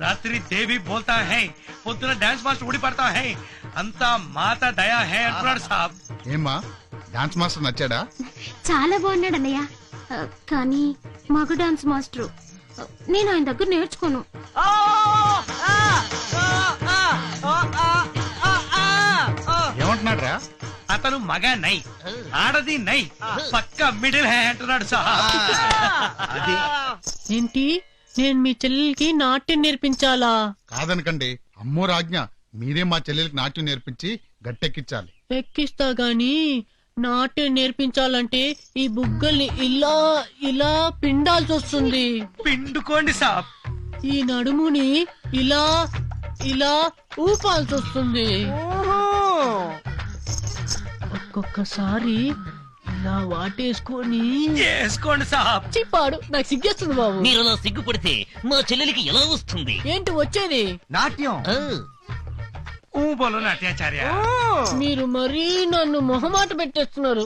రాత్రి దేవి బోల్తా హై, పొద్దున డాన్స్ మాస్టర్ ఊడి పడతా హై, అంతా మాతా దయా హై అంటున్నాడు సాబ్. ఏమ్మా, డాన్స్ మాస్టర్ నచ్చాడా? చాలా బాగున్నాడు అన్నయ్య. కానీ మగ డాన్స్ మాస్టరు. నేను ఆయన దగ్గర నేర్చుకోను. ఏమంటున్నాడు రా? అతను మగ నై, ఆడది నై, పక్క మిడిల్ హ్యాండ్ అంటున్నాడు సార్. అది ఏంటి, నేను మీ చెల్లెలికి నాట్యం నేర్పించాలా? కాదనకండి, అమ్మో రాజ్ఞ. మీరే మా చెల్లెలికి నాట్యం నేర్పించి గట్టెక్కించాలి. ఎక్కిస్తా గాని నాట్యం నేర్పించాలంటే ఈ బుగ్గల్ని ఇలా ఇలా పిండాల్సి వస్తుంది. పిండుకోండి సాబ్. ఈ నడుముని ఇలా ఇలా ఊపాల్సి వస్తుంది. ఒక్కొక్కసారి ఇలా వాటేసుకొని వేసుకోండి సాబ్. చిప్పాడు, నాకు సిగ్గేస్తుంది బాబు. మీరు అలా సిగ్గుపడితే మా చెల్లెలికి ఎలా వస్తుంది? ఏంటి వచ్చేది? నాట్యం. ఊబోలు నాట్యాచార్య. మీరు మరీ నన్ను మొహమాట పెట్టేస్తున్నారు.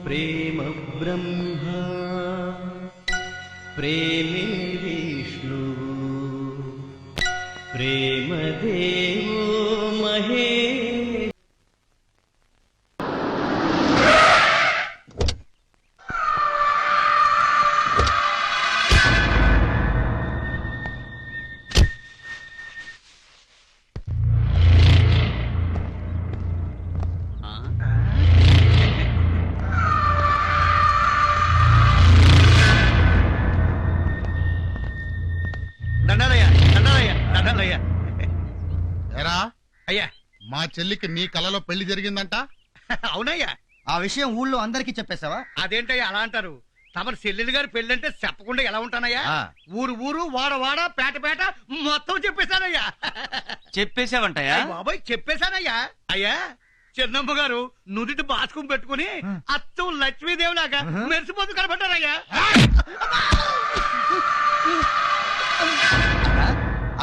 ప్రేమ బ్రహ్మ ప్రేమే విష్ణు ప్రేమ దేవో మహే. ఎరా అయ్యా, మా చెల్లికి నీ కలలో పెళ్లి జరిగిందంట? అవునయ్యా. ఆ విషయం ఊళ్ళో అందరికీ చెప్పేశావా? అదేంటయ్యా అలా అంటారు? తమరి చెల్లెలు గారి పెళ్ళంటే చెప్పకుండా ఎలా ఉంటానయ్యా? ఊరు ఊరు వాడ వాడ పేట పేట మొత్తం చెప్పేశానయ్యా. చెప్పేశావంటయా? బాబాయ్ చెప్పేశానయ్యా. అయ్యా, చిన్నమ్మ గారు నుదుటి బాస్కం పెట్టుకుని అచ్చం లక్ష్మీదేవిలాగా మెరిసిపోతు కనబడ్డారయ్యా.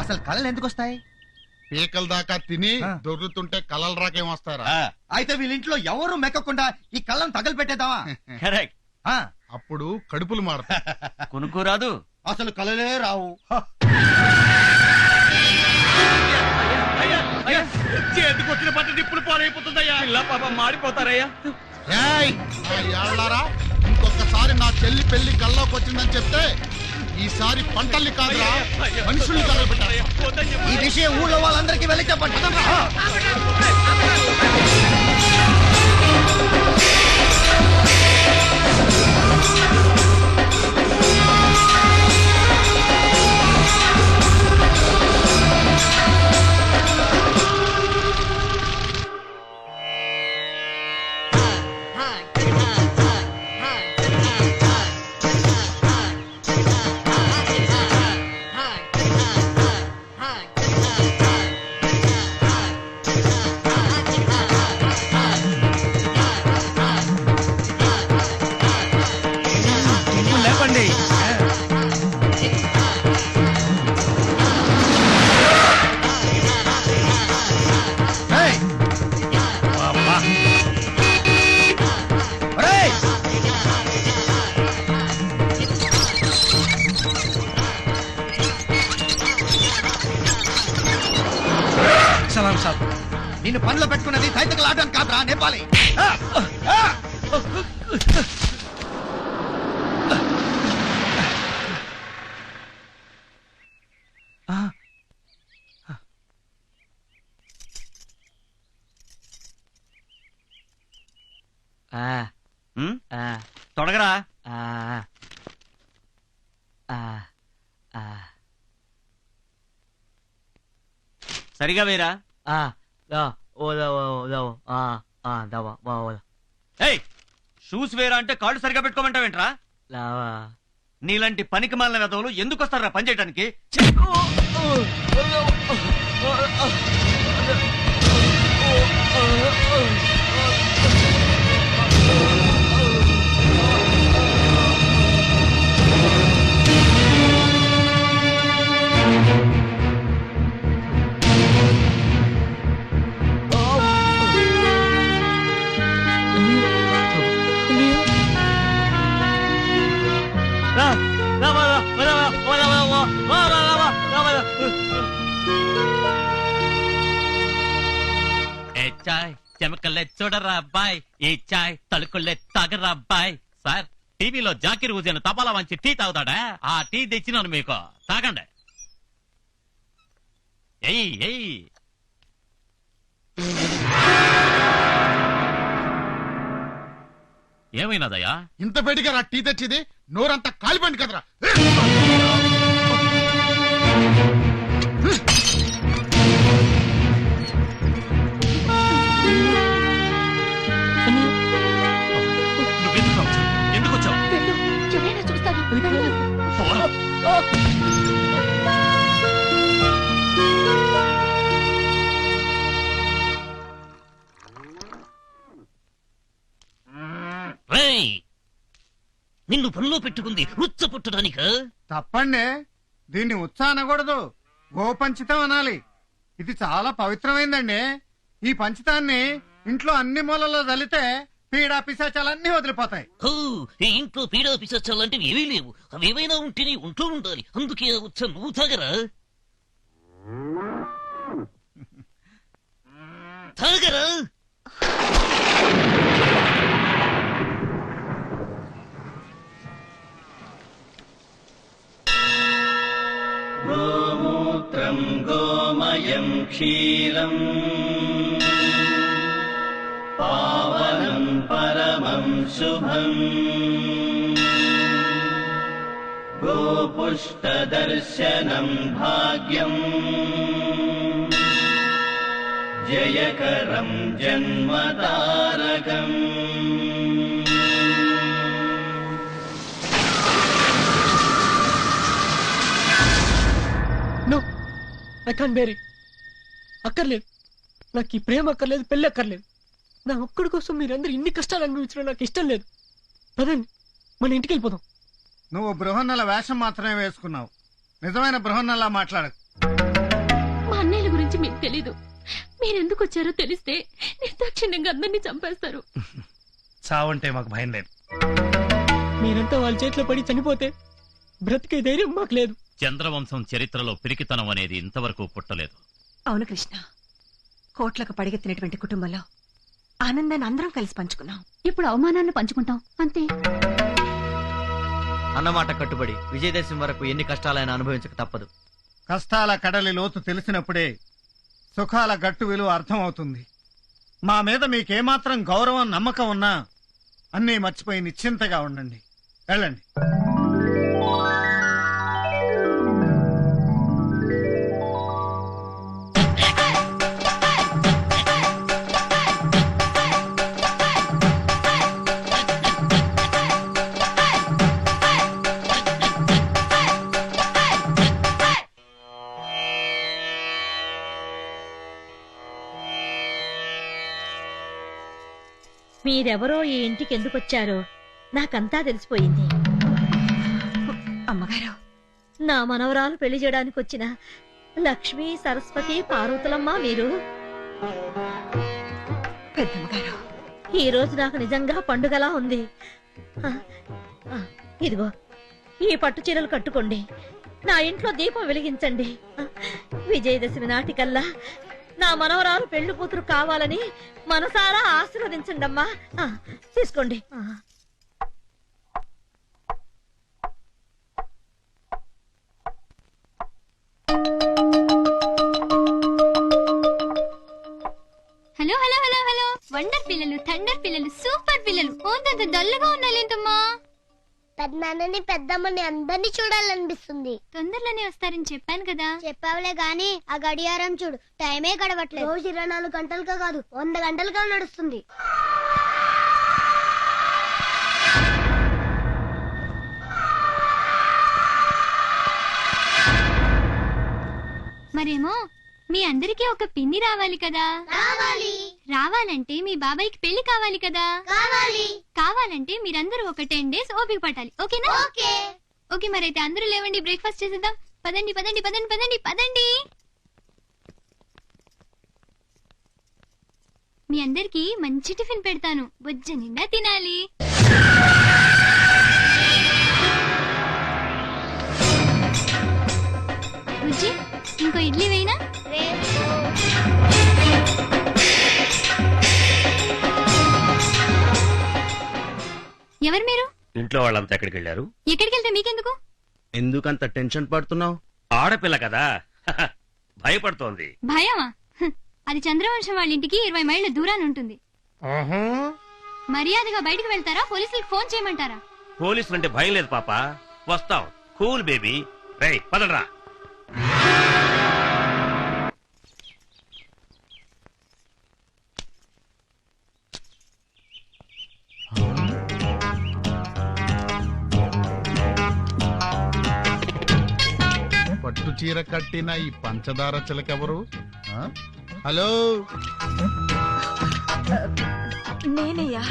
అసలు కళలు ఎందుకు వస్తాయి? పీకల దాకా తిని దొర్లుతుంటే కలలు రాకేం వస్తారా? అయితే వీళ్ళింట్లో ఎవరు మెక్కకుండా ఈ కళ్ళను తగలు పెట్టేద్దామా? కరెక్ట్. అప్పుడు కడుపులు మారతాయి. కొనుక్కోరాదు, అసలు కలలే రావు. చేతికొచ్చిన పట్టు నిప్పులు పాలైపోతుందయ్యా. ఇలా పాప మాడిపోతారయ్యా. ఇంకొకసారి నా చెల్లి పెళ్లి కల్లోకి వచ్చిందని చెప్తే ఈసారి పంటల్ని కాదురా మనుషుల్ని తగలబెట్టారు. ఈ విషయం ఊళ్ళో వాళ్ళందరికీ వెళ్ళి చెప్పండి. లేపండి. సలాం సాబ్. నిన్ను పనిలో పెట్టుకున్నది తైతకలు ఆడడానికి కాదురా, నేపాలి. తొడగరా. సరిగా వేరా. షూస్ వేరా అంటే కాళ్ళు సరిగా పెట్టుకోమంటావేంట్రా? నీలాంటి పనికి మాలిన వెధవులు ఎందుకు వస్తారా పని చేయడానికి? చాయ్ చెమకల్లే చూడరా అబ్బాయ్, ఈ చాయ్ తలుకుల్లే తాగరా అబ్బాయ్. సార్, టీవీలో జాకిర్ హుసేన్ తపాలా వంచి టీ తాగుతాడా? ఆ టీ తెచ్చినాను మీకు, తాగండి. ఎయ్ ఎయ్. ఏమైనాదయ్యా? ఇంత వేడిగా రా టీ తెచ్చేది, నోరంతా కాలిపోయింది కదరా. ఎందుకు వచ్చావు? ఎవరైనా చూస్తారు. నిన్ను పనిలో పెట్టుకుంది ఉచ్చ పుట్టడానిక? తప్పండి, దీన్ని ఉత్సాహ అనకూడదు, గోపంచితం అనాలి. ఇది చాలా పవిత్రమైందండి. ఈ పంచితాన్ని ఇంట్లో అన్ని మూలలో చల్లితే పీడా పిశాచాలన్నీ వదిలిపోతాయి. ఈ ఇంట్లో పీడా పిశాచాలంటివి ఏమీ లేవు. అవేమైనా ఉంటేనే ఉంటూ ఉండాలి. అందుకే ఉచ్చ నువ్వు తాగరా? తాగరా? గోమూత్రం గోమయం క్షీరం పావనం పరమం శుభం గోపుష్టదర్శనం భాగ్యం జయకరం జన్మతారకం. No, I can't bear it. అక్కర్లేదు, నాకు ఈ ప్రేమ అక్కర్లేదు, పెళ్ళి అక్కర్లేదు. నా ఒక్కడి కోసం మీరందరూ ఇన్ని కష్టాలు అనుభవించడం నాకు ఇష్టం లేదు. పదండి, మన ఇంటికి వెళ్ళిపోదాం. నువ్వు బృహన్నల వేషం మాత్రమే వేసుకున్నావు, నిజమైన బృహన్నలా మాట్లాడకు. మా అన్నయ్యల గురించి మీకు తెలీదు. మీరెందుకు వచ్చారో తెలిస్తే నిర్దాక్షిణ్యంగా అందరినీ చంపేస్తారు. చావంటే మాకు భయం లేదు. మీరంతా వాళ్ళ చేతిలో పడి చనిపోతే బ్రతికే ధైర్యం మాకు లేదు. చంద్రవంశం చరిత్రలో పిరికితనం అనేది ఇంతవరకు పుట్టలేదు. అవును కృష్ణ, కోట్లకు పడిగెత్తినటువంటి కుటుంబంలో ఆనందాన్ని అందరం కలిసి పంచుకున్నాం. ఇప్పుడు అవమానాన్ని పంచుకుంటాం అంతే. అన్నమాట కట్టుబడి విజయదశమి వరకు ఎన్ని కష్టాలైనా అనుభవించక తప్పదు. కష్టాల కడలి లోతు తెలిసినప్పుడే సుఖాల గట్టు విలువ అర్థమవుతుంది. మా మీద మీకేమాత్రం గౌరవం నమ్మకం ఉన్నా అన్నీ మర్చిపోయి నిశ్చింతగా ఉండండి. వెళ్ళండి. మీరెవరో ఈ ఇంటికి ఎందుకు వచ్చారో నాకంతా తెలిసిపోయింది. అమ్మగారు, నా మనవరాలు పెళ్లి చేయడానికి వచ్చిన లక్ష్మి, సరస్వతి, పార్వతులమ్మ మీరు. పెద్దమ్మగారు, ఈ రోజు నాకు నిజంగా పండుగలా ఉంది. ఇదిగో ఈ పట్టు చీరలు కట్టుకోండి, నా ఇంట్లో దీపం వెలిగించండి. విజయదశమి నాటికల్లా నా మనవరాలు పెళ్లి కూతురు కావాలని మనసారా ఆశీర్వదించండి అమ్మా. తీసుకోండి. Hello hello hello hello, wonder పిల్లలు, థండర్ పిల్లలు, సూపర్ పిల్లలు. ఓంతంత డల్గా ఉన్నాలేంటమ్మా? పెద్దనాన్నని పెద్దమ్మని అందరినీ చూడాలనిపిస్తుంది. తొందరలోనే వస్తారని చెప్పాను కదా. చెప్పావులే గాని ఆ గడియారం చూడు, టైమే గడవట్లేదు. రోజు 24 గంటలుగా కాదు 100 గంటలుగా నడుస్తుంది. మరేమో మీ అందరికీ ఒక పిన్ని రావాలి కదా. రావాలంటే మీ బాబాయ్కి పెళ్లి కావాలి కదా. కావాలంటే మీరందరూ ఒక 10 days ఓపిక పట్టాలి. ఓకేనా? ఓకే, మరైతే అందరూ లేవండి, బ్రేక్ఫాస్ట్ చేసేద్దాం. పదండి పదండి పదండి పదండి పదండి. మీ అందరికి మంచి టిఫిన్ పెడతాను, బొజ్జ నిండా తినాలి. బుజ్జి, ఇంకో ఇడ్లీ వేయినా? వాళ్ళంతా ఎక్కడికి వెళ్ళారు? ఎక్కడికి వెళ్తే మీకెందుకు? ఎందుకంత టెన్షన్ పడుతున్నావు? ఆడపిల్ల కదా భయపడుతోంది. భయమా? అది చంద్రవంశం వాళ్ళ ఇంటికి 20 మైళ్ళ దూరాన్ని ఉంటుంది. మర్యాదగా బయటకు వెళ్తారా, పోలీసులకు ఫోన్ చేయమంటారా? పోలీసులంటే భయం లేదు పాప, వస్తాం. Cool baby. రేయ్ పదరా. పట్టు చీర కట్టిన ఈ పంచదార చిలకెవరు? హలో, నేనయ్యా.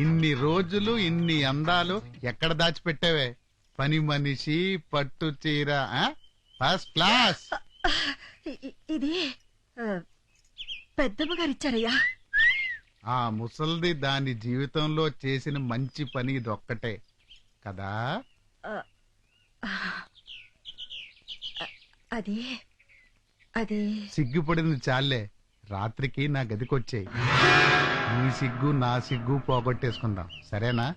ఇన్ని రోజులు ఇన్ని అందాలు ఎక్కడ దాచిపెట్టావే? పని మనిషి, పట్టు చీర, ఫస్ట్ క్లాస్. ఇది పెద్దమ్మ గారు ఇచ్చారయ్యా. ఆ ముసల్ది దాని జీవితంలో చేసిన మంచి పని ఇదొక్కటే కదా? అది అది సిగ్గుపడింది చాలే, రాత్రికి నా గదికొచ్చేయి. నీ సిగ్గు నా సిగ్గు పోగొట్టేసుకుందాం, సరేనా?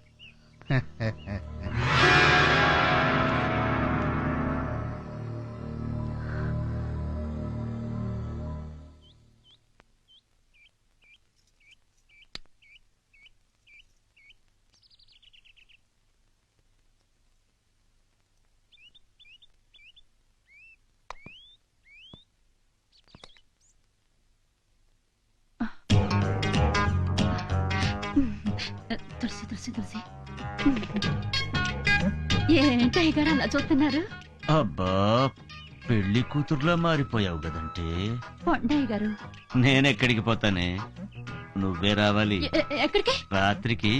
తులసి తులసి తులసి, ఏంటయ్య గారు అలా చూస్తున్నారు? అబ్బా, పెళ్లి కూతురులా మారిపోయావు కదంటే. పొండయ్య గారు, నేనెక్కడికి పోతానే, నువ్వే రావాలి. ఎక్కడికి? రాత్రికి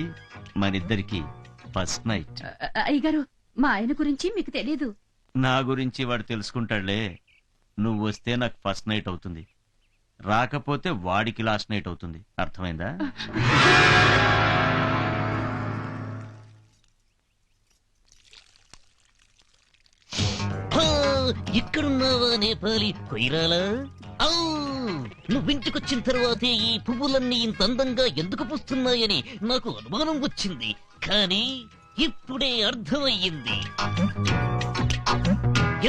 మనిద్దరికి ఫస్ట్ నైట్. అయ్యగారు, మా ఆయన గురించి మీకు తెలీదు. నా గురించి వాడు తెలుసుకుంటాడులే. నువ్వు వస్తే నాకు ఫస్ట్ నైట్ అవుతుంది, రాకపోతే వాడికి లాస్ట్ నైట్ అవుతుంది. అర్థమైందా? ఇక్కడున్నావా నేపాలి కొయిరాలా? నువ్వింటికొచ్చిన తర్వాతే ఈ పువ్వులన్నీ ఇంత అందంగా ఎందుకు పూస్తున్నాయని నాకు అనుమానం వచ్చింది, కానీ ఇప్పుడే అర్థమయ్యింది.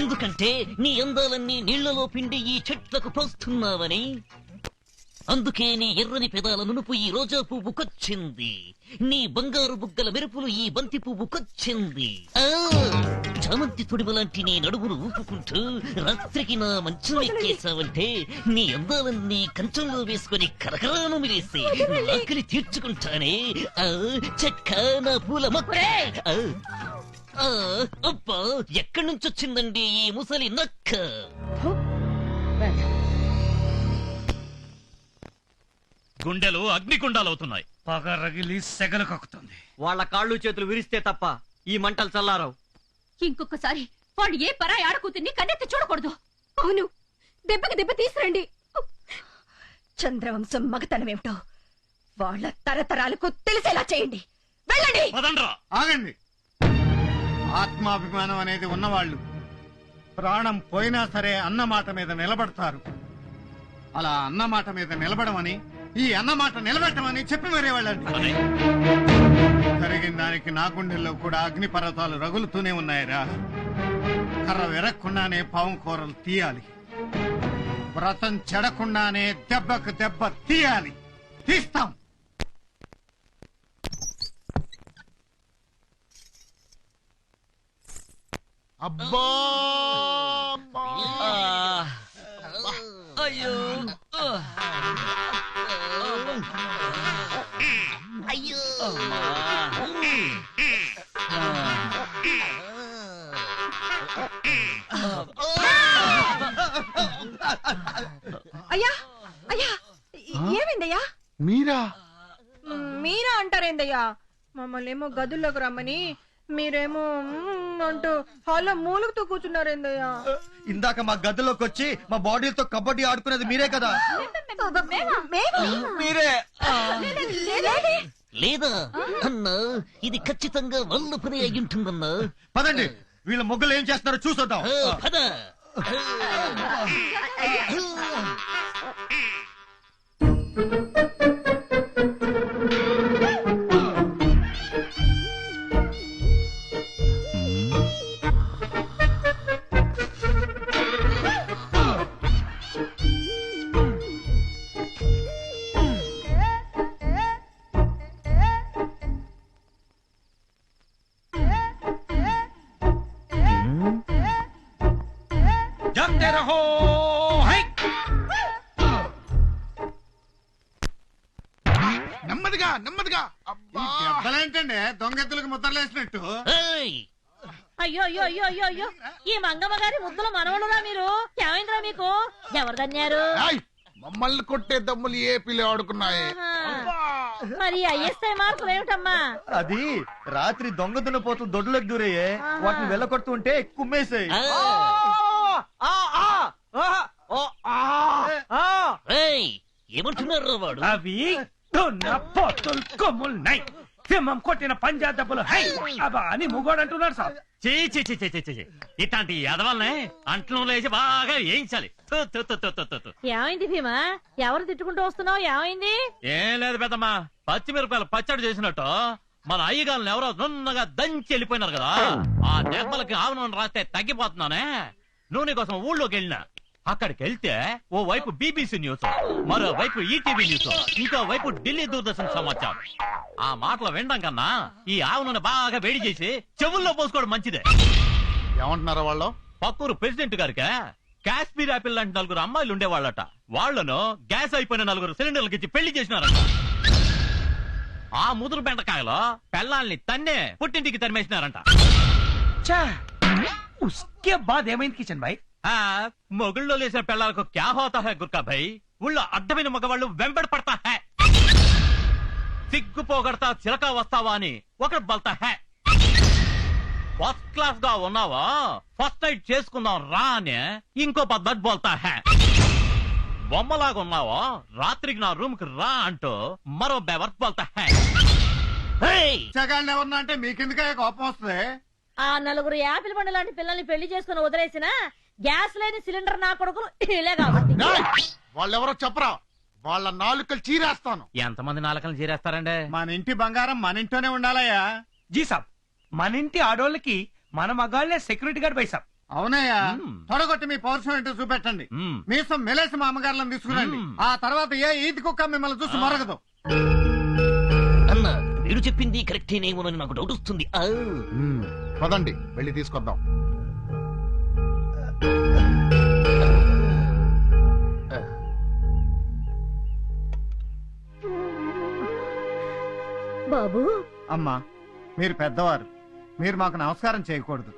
ఎందుకంటే నీ అందాలన్నీ నీళ్లలో పిండి ఈ చెట్లకు పోస్తున్నావని. అందుకే నీ ఎర్రని పెదాల నునుపు ఈ రోజా పువ్వుకొచ్చింది, నీ బంగారు బుగ్గల మెరుపులు ఈ బంతి పువ్వుకొచ్చింది. చామంతి తొడిమలాంటి నీ నడుమును ఊపుకుంటూ రాత్రికి నా మంచం ఎక్కేసావంటే నీ అందాలన్నీ కంచంలో వేసుకుని కరకరాను మిలేసి ఆకలి తీర్చుకుంటానే. చెక్క నా పూల మొక్క. అబ్బా, ఎక్కడి నుంచి వచ్చిందండి ఈ ముసలి నక్క? గుండెలు అగ్నికుండాలవుతున్నాయి. పగ రగిలి సెగలు కక్కుతుంది. వాళ్ళ కాళ్ళు చేతులు విరిస్తే తప్ప ఈ మంటలు చల్లారవు. ఇంకొకసారి వాళ్ళు ఏ పరాయి ఆడకూతుర్ని కన్నెత్తి చూడకూడదు. అవును, దెబ్బకి దెబ్బ తీసురండి. చంద్రవంశం మగతనమేమిటో వాళ్ళ తరతరాలకు తెలిసేలా చేయండి. వెళ్ళండి. ఆగండి. ఆత్మాభిమానం అనేది ఉన్నవాళ్ళు ప్రాణం పోయినా సరే అన్నమాట మీద నిలబడతారు. అలా అన్నమాట మీద నిలబడమని, ఈ అన్నమాట నిలబెట్టమని చెప్పి మరే వాళ్ళండి. జరిగిన దానికి నా గుండెల్లో కూడా అగ్ని పర్వతాలు రగులుతూనే ఉన్నాయిరా. కర్ర విరక్కుండానే పాము కూరలు తీయాలి, వ్రతం చెడకుండానే దెబ్బకు దెబ్బ తీయాలి. తీస్తాం. అబ్బా, అయ్యో అయ్యో. అయ్యా, అయ్యా, ఏమైందయ్యా? మీరా? మీరా అంటారేందయ్యా? మమ్మల్ని ఏమో గదుల్లోకి రమ్మని మీరేమో అంటూ హాల్లో మూలుగుతూ కూర్చున్నారేందయ్యా? ఇందాక మా గదిలోకి వచ్చి మా బాడీతో కబడ్డీ ఆడుకునేది మీరే కదా? మీరే లేదా అన్నా, ఇది ఖచ్చితంగా వల్ల పని అయి ఉంటుందన్నా. పదండి, వీళ్ళ మొగ్గలు ఏం చేస్తున్నారో చూసొద్దాం. పద. జగతే రహో హై నెమ్మదిగా నెమ్మదిగా. ఈ దెబ్బలేంటండి దొంగెత్తులకు ముద్రలేసినట్టు? అయ్యో అయ్యో అయ్యో అయ్యో అయ్యో ఈ మంగమ్మ గారి ముద్దుల మనవలురా మీరు. ఏమైందిరా మీకు? ఎవరు తన్నారు? ఏయ్, మమ్మల్ని కొట్టే దమ్ములు ఏ పిల్లి ఆడుకున్నాయి? మరి ఐఎస్ఐ మార్కులు ఏమిటమ్మా? అది రాత్రి దొంగ పోతూ దొడ్లోకి దూరయ్యే, వాటిని వెళ్ళకొడుతూ ఉంటే కుమ్మేసాయి. ఏమంటున్నారు వాడు? అవి పొత్తులు కొమ్ములున్నాయి. సింహం కొట్టిన పంజా దెబ్బలు హై అబ్బా అని ముగోడు అంటున్నాడు సార్. చీ చీ చీ చీ చీ చీ. ఇట్లాంటి ఎదవల్ని అంట్లో లేచి బాగా వేయించాలి. తు, తు, తు, తు, తు, తు, తు. ఏమైంది భీమా? ఎవరు తిట్టుకుంటూ వస్తున్నావు? ఏమైంది? ఏం లేదు పెద్దమ్మా, పచ్చిమిరపకాయలు పచ్చడి చేసినట్టు మన అయ్యగాళ్ళని ఎవరో నున్నగా దంచి వెళ్ళిపోయినారు కదా, ఆ దెబ్బలకి ఆవు నూనె రాస్తే తగ్గిపోతున్నానే నూనె కోసం ఊళ్ళోకి వెళ్ళినా. అక్కడికి వెళ్తే ఓ వైపు బీబీసీ న్యూస్, మరో వైపు ఈటీవీ న్యూస్, ఇంకో వైపు ఢిల్లీ దూరదర్శన్ సమాచారం. ఆ మాటలు వినడం కన్నా ఈ ఆవు నూనె బాగా వేడి చేసి చెవుల్లో పోసుకోవడం మంచిదే. ఏమంటున్నారా వాళ్ళు? పక్కూరు ప్రెసిడెంట్ గారికి కాశ్మీర్ యాపిల్ లాంటి 4 అమ్మాయిలు ఉండేవాళ్ళట. వాళ్లను గ్యాస్ అయిపోయిన 4 సిలిండర్లకి ఇచ్చి పెళ్లి చేసినారట. ఆ ముదురు బెండకాయలో పెళ్ళాల్ని తన్నే పుట్టింటికి తరిమేసినారంట. ఉస్కే బాద్ ఏమైంది కిషన్ భాయ్? మొగుళ్ళో లేసిన పెళ్ళాలకు క్యా హోతా హై గుర్కా భాయ్, ఊళ్ళో అడ్డమైన మగవాళ్ళు వెంబడి పడతా హై. సిగ్గు పోగొడతా చిలక వస్తావా అని ఒకటి బల్తా హై. ఫస్ట్ క్లాస్ గా ఉన్నావా, ఫస్ట్ నైట్ చేసుకుందాం రా అని ఇంకో పద్ధతి బోల్తా హై. బొమ్మలాగా ఉన్నావా, రాత్రికి నా రూమ్ కి రా అంటూ మరో బెవర్త్ బోల్తా హై. జగాన్ని ఎవరన్నా అంటే మీకెందుకే కోపం వస్తుంది? ఆ 4 యాపిల్ పండు లాంటి పిల్లల్ని పెళ్లి చేసుకుని వదిలేసిన గ్యాస్ లేని సిలిండర్ నా కొడుకులు ఇలే కాబట్టి. వాళ్ళెవరో చెప్పరా, వాళ్ళ నాలుకలు చీరేస్తాను. ఎంతమంది నాలుకలు చీరేస్తారండి? మన ఇంటి బంగారం మన ఇంట్లోనే ఉండాలయ్యా. జీ సాబ్, మన ఇంటి ఆడోళ్ళకి మన మగాళ్లే సెక్యూరిటీ గార్డ్ బై సాబ్. అవునయ్యా, తొడగొట్టి మీ పౌరుషం ఏంటో చూపెట్టండి. మీసం మెలేసి మా అమ్మగారులను తీసుకురండి. ఆ తర్వాత ఏ ఈది కుక్క మిమ్మల్ని చూసి మరగదు. అన్న మీరు చెప్పింది కరెక్టేనేమోనని నాకు డౌట్ వస్తుంది. పదండి వెళ్ళి తీసుకొద్దాం. బాబు అమ్మా, మీరు పెద్దవారు, మీరు మాకు నమస్కారం చేయకూడదు.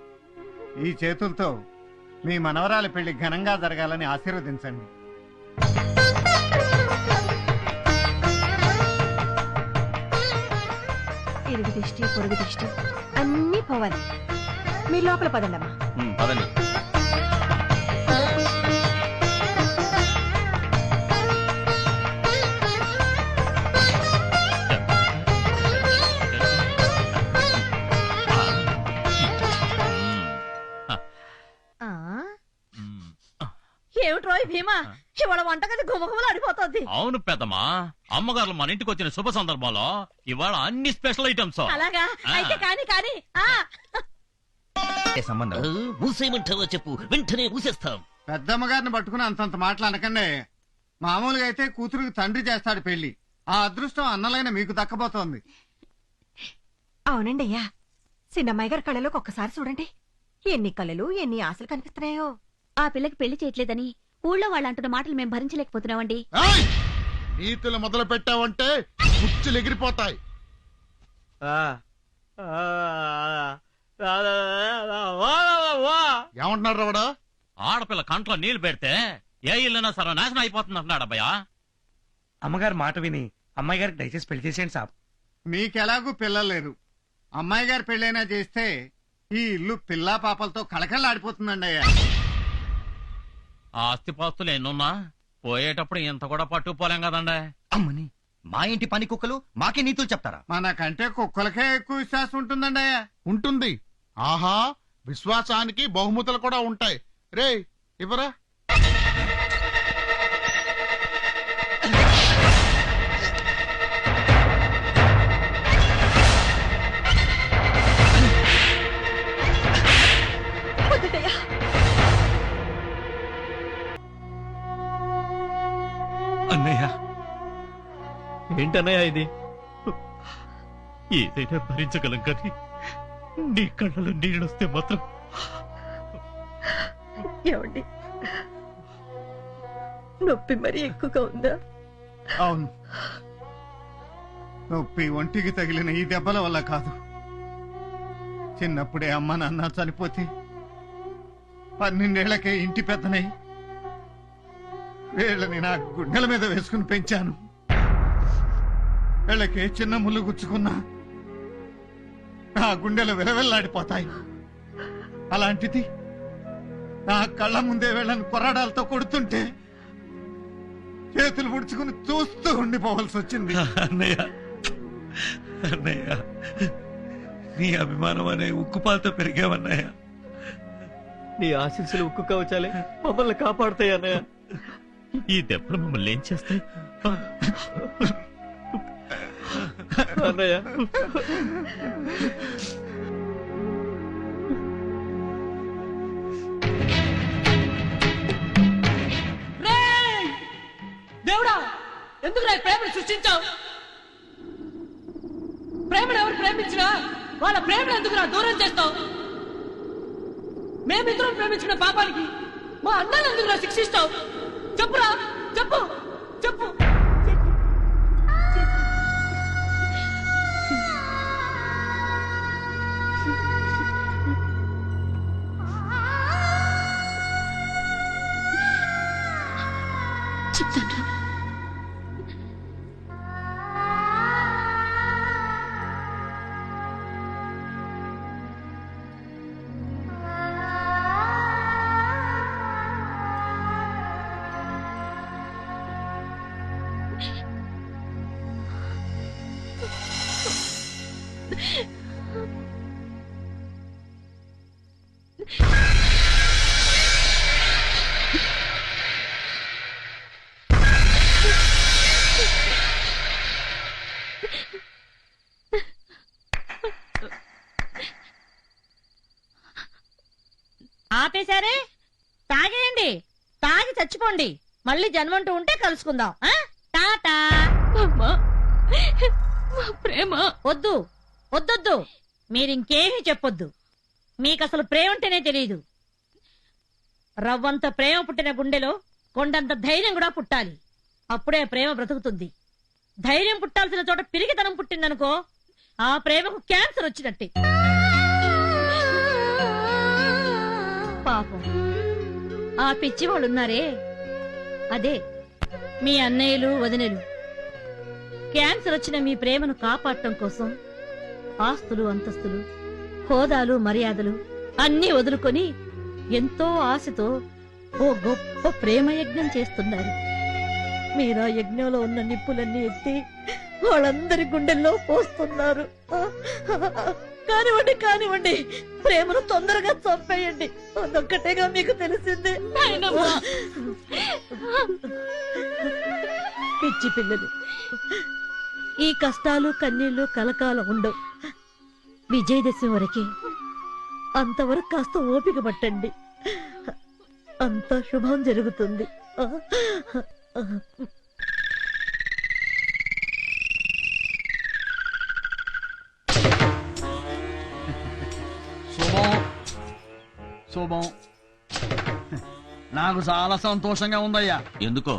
ఈ చేతులతో మీ మనవరాలి పెళ్లి ఘనంగా జరగాలని ఆశీర్వదించండి. ఇరుగు దిష్టి పొరుగు దిష్టి అన్నీ పోవాలి. మీరు లోపల పదండమ్మా. పదండి. ఏమిటి రోయ్ భీమా, ఇవాళ వంటగది గుమగుమలు అడిపోతుంది. అవును పెద్దమ్మా, అమ్మగారు మన ఇంటికి వచ్చిన శుభ సందర్భంలో ఇవాళ అన్ని స్పెషల్ ఐటమ్స్. అలాగా అయితే కాని కాని సంబంధం మూసేయమంటావా చెప్పు, వెంటనే మూసేస్తాం. పెద్దమ్మగారిని పట్టుకుని అంతంత మాటలు అనకండి. మామూలుగా అయితే కూతురికి తండ్రి చేస్తాడు పెళ్లి. ఆ అదృష్టం అన్నలైన మీకు దక్కబోతోంది. అవునండి అయ్యా, చిన్నమ్మాయి గారి కళ్ళలోకి ఒక్కసారి చూడండి. ఎన్ని కళలు ఎన్ని ఆశలు కనిపిస్తున్నాయో. ఆ పిల్లకి పెళ్లి చేయట్లేదని ఊళ్ళో వాళ్ళు అంటున్న మాటలు మేము భరించలేకపోతున్నామండి. నీతులు మొదలు పెట్టావంటే కుచ్చులు ఎగిరిపోతాయి. ఏమంటున్నారు రావడా? ఆడపిల్ల కంట్లో నీళ్లు పెడితే ఏ ఇల్లునా సర్వనాశనం అయిపోతుంది అంటున్నాడు అబ్బాయా. అమ్మగారు మాట విని అమ్మాయి గారికి దయచేసి పెళ్లి చేసేయండి సాబ్. మీకెలాగూ పిల్లలు లేరు. అమ్మాయి గారి పెళ్ళైనా చేస్తే ఈ ఇల్లు పిల్లా పాపలతో కళకళలాడిపోతుందండి అయ్యా. ఆస్తిపాస్తులు ఎన్నున్నా పోయేటప్పుడు ఇంత కూడా పట్టుకుపోలేం కదండి. అమ్మని, మా ఇంటి పని కుక్కలు మాకే నీతులు చెప్తారా? మనకంటే కుక్కలకే ఎక్కువ విశ్వాసం ఉంటుందండి అయ్యా. ఉంటుంది. ఆహా, విశ్వాసానికి బహుమతులు కూడా ఉంటాయి. రే ఇవరా. అన్నయ్య, ఏంటన్నయ్య ఇది? ఏదైనా భరించగలం కానీ నీ కళ్ళలో నీళ్ళొస్తే మాత్రం. ఏమండి, నొప్పి మరీ ఎక్కువగా ఉందా? అవును, నొప్పి ఒంటికి తగిలిన ఈ దెబ్బల వల్ల కాదు. చిన్నప్పుడే అమ్మ నాన్న చనిపోతే 12 ఏళ్లకే ఇంటి పెద్దనై వీళ్ళని నా గుండెల మీద వేసుకుని పెంచాను. వీళ్ళకి చిన్న ముళ్ళు గుచ్చుకున్నా నా గుండెలు విలవిల్లాడిపోతాయి. అలాంటిది నా కళ్ళ ముందే వీళ్ళని కొరడాలతో కొడుతుంటే చేతులు ముడుచుకుని చూస్తూ ఉండిపోవాల్సి వచ్చింది. అన్నయ్య అన్నయ్య, నీ అభిమానం అనే ఉక్కుపాలతో పెరిగామన్నయ్య. నీ ఆశీస్సులు ఉక్కు కవచాలే మమ్మల్ని కాపాడుతాయి అన్నయ్య. ఈ దెబ్బలు మమ్మల్ని ఏం చేస్తాయి? అన్నయ్య దేవుడా, ఎందుకు ప్రేమను సృష్టించావు? ప్రేమను ఎవరు ప్రేమించినా వాళ్ళ ప్రేమను ఎందుకు దూరం చేస్తావు? మేమిద్దరం ప్రేమించిన పాపానికి మా అన్నను ఎందుకు శిక్షిస్తావు? చెప్పురా, చెప్పు చెప్పు. చెప్తాను. ఆపేశారే? తాగేయండి, తాగి చచ్చిపోండి. మళ్ళీ జన్మంటూ ఉంటే కలుసుకుందాం. టాటా. ప్రేమ వద్దు వద్దొద్దు, మీరింకేమీ చెప్పొద్దు. మీకసలు ప్రేమ అంటేనే తెలియదు. రవ్వంత ప్రేమ పుట్టిన గుండెలో కొండంత ధైర్యం కూడా పుట్టాలి. అప్పుడే ప్రేమ బ్రతుకుతుంది. ధైర్యం పుట్టాల్సిన చోట పిరిగితనం పుట్టిందనుకో, ఆ ప్రేమకు క్యాన్సర్ వచ్చినట్టే. పాపం ఆ పిచ్చి వాళ్ళున్నారే, అదే మీ అన్నయ్యలు వదినలు. క్యాన్సర్ వచ్చిన మీ ప్రేమను కాపాడటం కోసం ఆస్తులు అంతస్తులు హోదాలు మర్యాదలు అన్నీ వదులుకొని ఎంతో ఆశతో ఓ గొప్ప ప్రేమ యజ్ఞం చేస్తున్నారు. మీరా యజ్ఞంలో ఉన్న నిప్పులన్నీ ఎత్తి వాళ్ళందరి గుండెల్లో పోస్తున్నారు. కానివ్వండి కానివ్వండి, ప్రేమను తొందరగా చంపేయండి. అదొక్కటేగా మీకు తెలిసింది. పిచ్చి పిల్లలు, ఈ కష్టాలు కన్నీళ్లు కలకాలం ఉండవు. విజయదశమి వరకే, అంతవరకు కాస్త ఓపిక పట్టండి. అంత శుభం జరుగుతుంది. శుభం. నాకు చాలా సంతోషంగా ఉందయ్యా. ఎందుకో?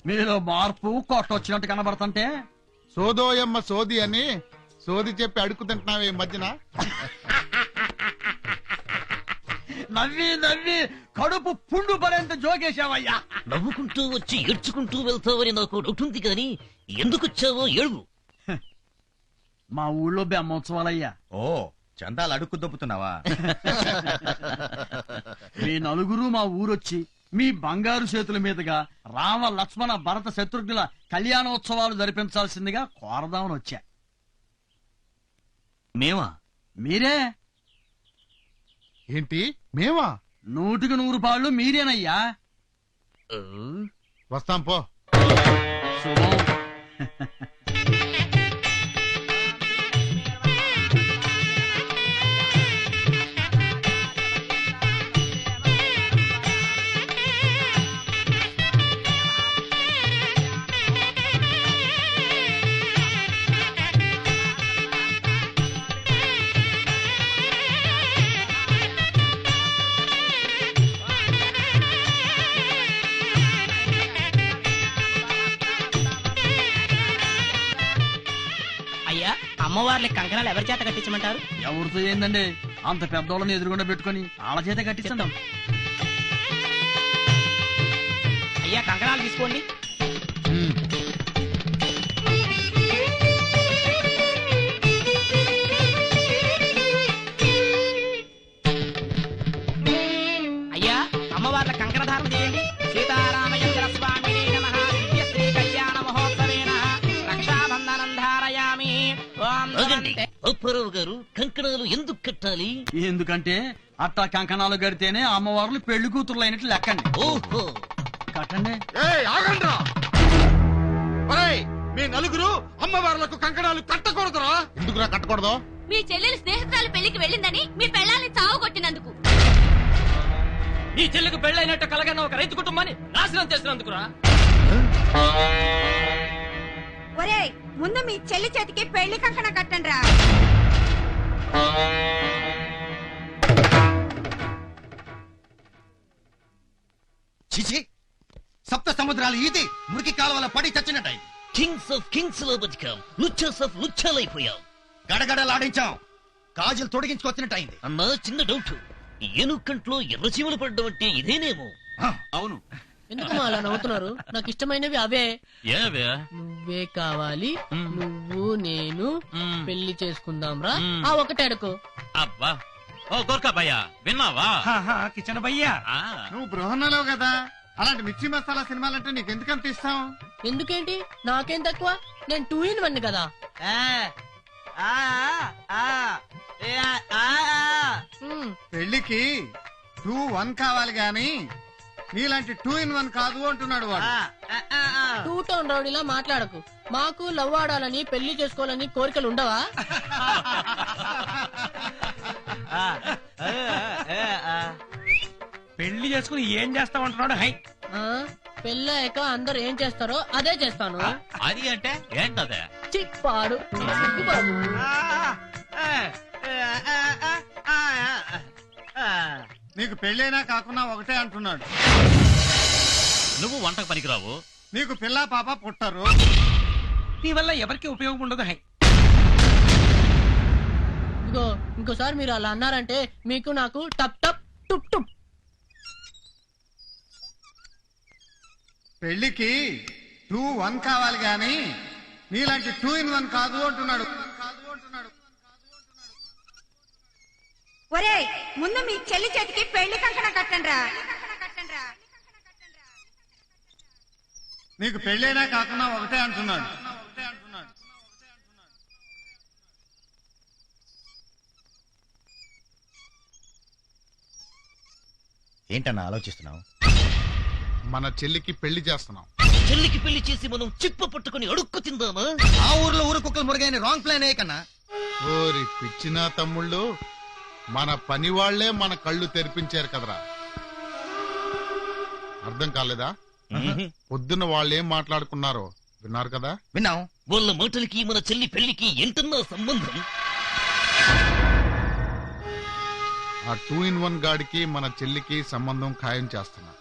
మీలో మార్పు కొట్టొచ్చినట్టు కనబడుతుంటే. సోదోయమ్మ సోది అని సోది చెప్పి అడుగుతుంటున్నావే ఈ మధ్యన. నవ్వి నవ్వి కడుపు పుండు పడేంత జోకేశావయ్యా. నవ్వుకుంటూ వచ్చి ఏడ్చుకుంటూ వెళ్తావని నాకు డౌట్ ఉంది కానీ ఎందుకు వచ్చావో ఏడువు. మా ఊళ్ళో బ్రహ్మోత్సవాలయ్యా. ఓ, చందాలు అడుక్కు దొబ్బుతున్నావా? మీ నలుగురు మా ఊరొచ్చి మీ బంగారు చేతుల మీదుగా రామ లక్ష్మణ భరత శత్రుఘ్నుల కళ్యాణోత్సవాలు జరిపించాల్సిందిగా కోరదామని వచ్చా. మేమా? మీరే. ఏంటి మేమా? 100కి 100 మీరేనయ్యా. వస్తాం పో. శుభం. అమ్మవార్లకి కంకణాలు ఎవరి చేత కట్టించమంటారు? ఎవరితో ఏందండి, అంత పెద్దోళ్ళని ఎదురుగుండా పెట్టుకొని వాళ్ళ చేత కట్టించండి. అయ్యా కంకణాలు తీసుకోండి. అయ్యా అమ్మవార్ల కంకణ ధారణ చేయండి. సీతారామచంద్ర స్వామిని నమః. దివ్యశ్రీ కళ్యాణ మహోత్సవేన రక్షాబంధనం ధారయామి. ఓం ఆగండి. అప్పారావు గారు కంకణాలు ఎందుకు కట్టాలి? ఎందుకంటే అట్టా కంకణాలు కడితేనే అమ్మవార్లు పెళ్లి కూతుర్లు అయినట్లు లెక్కండి. ఓహో, కట్టండి. ఆగండ్రా మీ నలుగురు అమ్మవార్లకు కంకణాలు కట్టకూడదురా. ఎందుకురా కట్టకూడదు? మీ చెల్లెలు స్నేహితురాలు పెళ్లికి వెళ్ళిందని మీ పెళ్ళాన్ని చావు కొట్టినందుకు. ఈ చెల్లికి పెళ్ళైనట్టు కలగన్న ఒక రైతు కుటుంబాన్ని నాశనం చేసినందుకురా. ఒరేయ్ ముందు మీ చెల్లి చేతికి పెళ్లి కంకణ కట్టండి రా. చిచి, సప్త సముద్రాలు ఈది మురికి కాలువల పడి చచ్చినట్టాయి. కింగ్స్ ఆఫ్ కింగ్స్ లో బతికాం, లుచ్చాస్ ఆఫ్ లుచ్చాలైపోయాం. గడగడలాడించాం, గాజులు తొడిగించుకొచ్చినట్టయింది. అన్నా చిన్న డౌట్, ఏనుకంట్లో ఎర్రచీమలు పడ్డం అంటే ఇదేనేమో? అవును. ఎందుకు అలా నవ్వుతున్నారు? నాకు ఇష్టమైనవి అవే. ఏవే? నువ్వే కావాలి, నువ్వు నేను పెళ్లి చేసుకుందాం రా. ఆ ఒకటే అడుకో. అబ్బా, ఓ గోర్ఖా భయ్యా విన్నావా? కిచెన్ భయ్యా, నువ్వు బృహన్నలో కదా, అలాంటి మిర్చి మసాలా సినిమాలంటే నీకు ఎందుకంత ఇష్టం? ఎందుకేంటి, నాకేం తక్కువ? నేను 2 in 1 కదా. పెళ్లికి 2-1 కావాలి గాని నీలాంటి 2 in 1 కాదు అంటున్నాడు వాడు. 2 టౌన్ రౌడీలా మాట్లాడకు. మాకు లవ్ ఆడాలని పెళ్లి చేసుకోవాలని కోరికలు ఉండవా? పెళ్లి చేసుకుని ఏం చేస్తామంటున్నాడు? హై, పెళ్ళాక అందరు ఏం చేస్తారో అదే చేస్తాను. అది అంటే ఏంటదే? చిప్పాడు సిగ్గుబాబు. నీకు పెళ్ళైనా కాకున్నా ఒకటే అంటున్నాడు. నువ్వు వంటకు పనికిరావు, నీకు పిల్ల పాప పుట్టరు. నీ వల్ల ఎవరికి ఉపయోగం ఉండదు. హై, ఇగో ఇంకోసారి మీరు అలా అన్నారంటే మీకు నాకు టప్ టప్ టుప్ టుప్. పెళ్లికి 2-1 కావాలి గాని నీలాంటి 2 in 1 కాదు అంటున్నాడు. ఒరేయ్ ముందు మీ చెల్లి చేతికి పెళ్లి కంకణ కట్టండి రా. నీకు పెళ్ళైనా కాకున్నా ఒకటే అంటున్నాడు. ఏంటన్నా ఆలోచిస్తున్నావు? మన చెల్లికి పెళ్లి చేస్తున్నాం. చెల్లికి పెళ్లి చేసి మనం చిప్ప పట్టుకుని అడుక్కు తిందామా? ఆ ఊర్లో ఊరు కుక్కలు మురుగైన రాంగ్ ప్లాన్ కన్నా. ఓరి పిచ్చినా తమ్ముళ్ళు, మన పని వాళ్లే మన కళ్ళు తెరిపించారు కదరా. అర్థం కాలేదా? పొద్దున్న వాళ్ళేం మాట్లాడుకున్నారో విన్నారు కదా? విన్నాం. వాళ్ళ మాటలకి మన చెల్లి పెళ్లికి ఏంటన్నా సంబంధం? ఆ 2 in 1 గాడికి మన చెల్లికి సంబంధం ఖాయం చేస్తున్నా.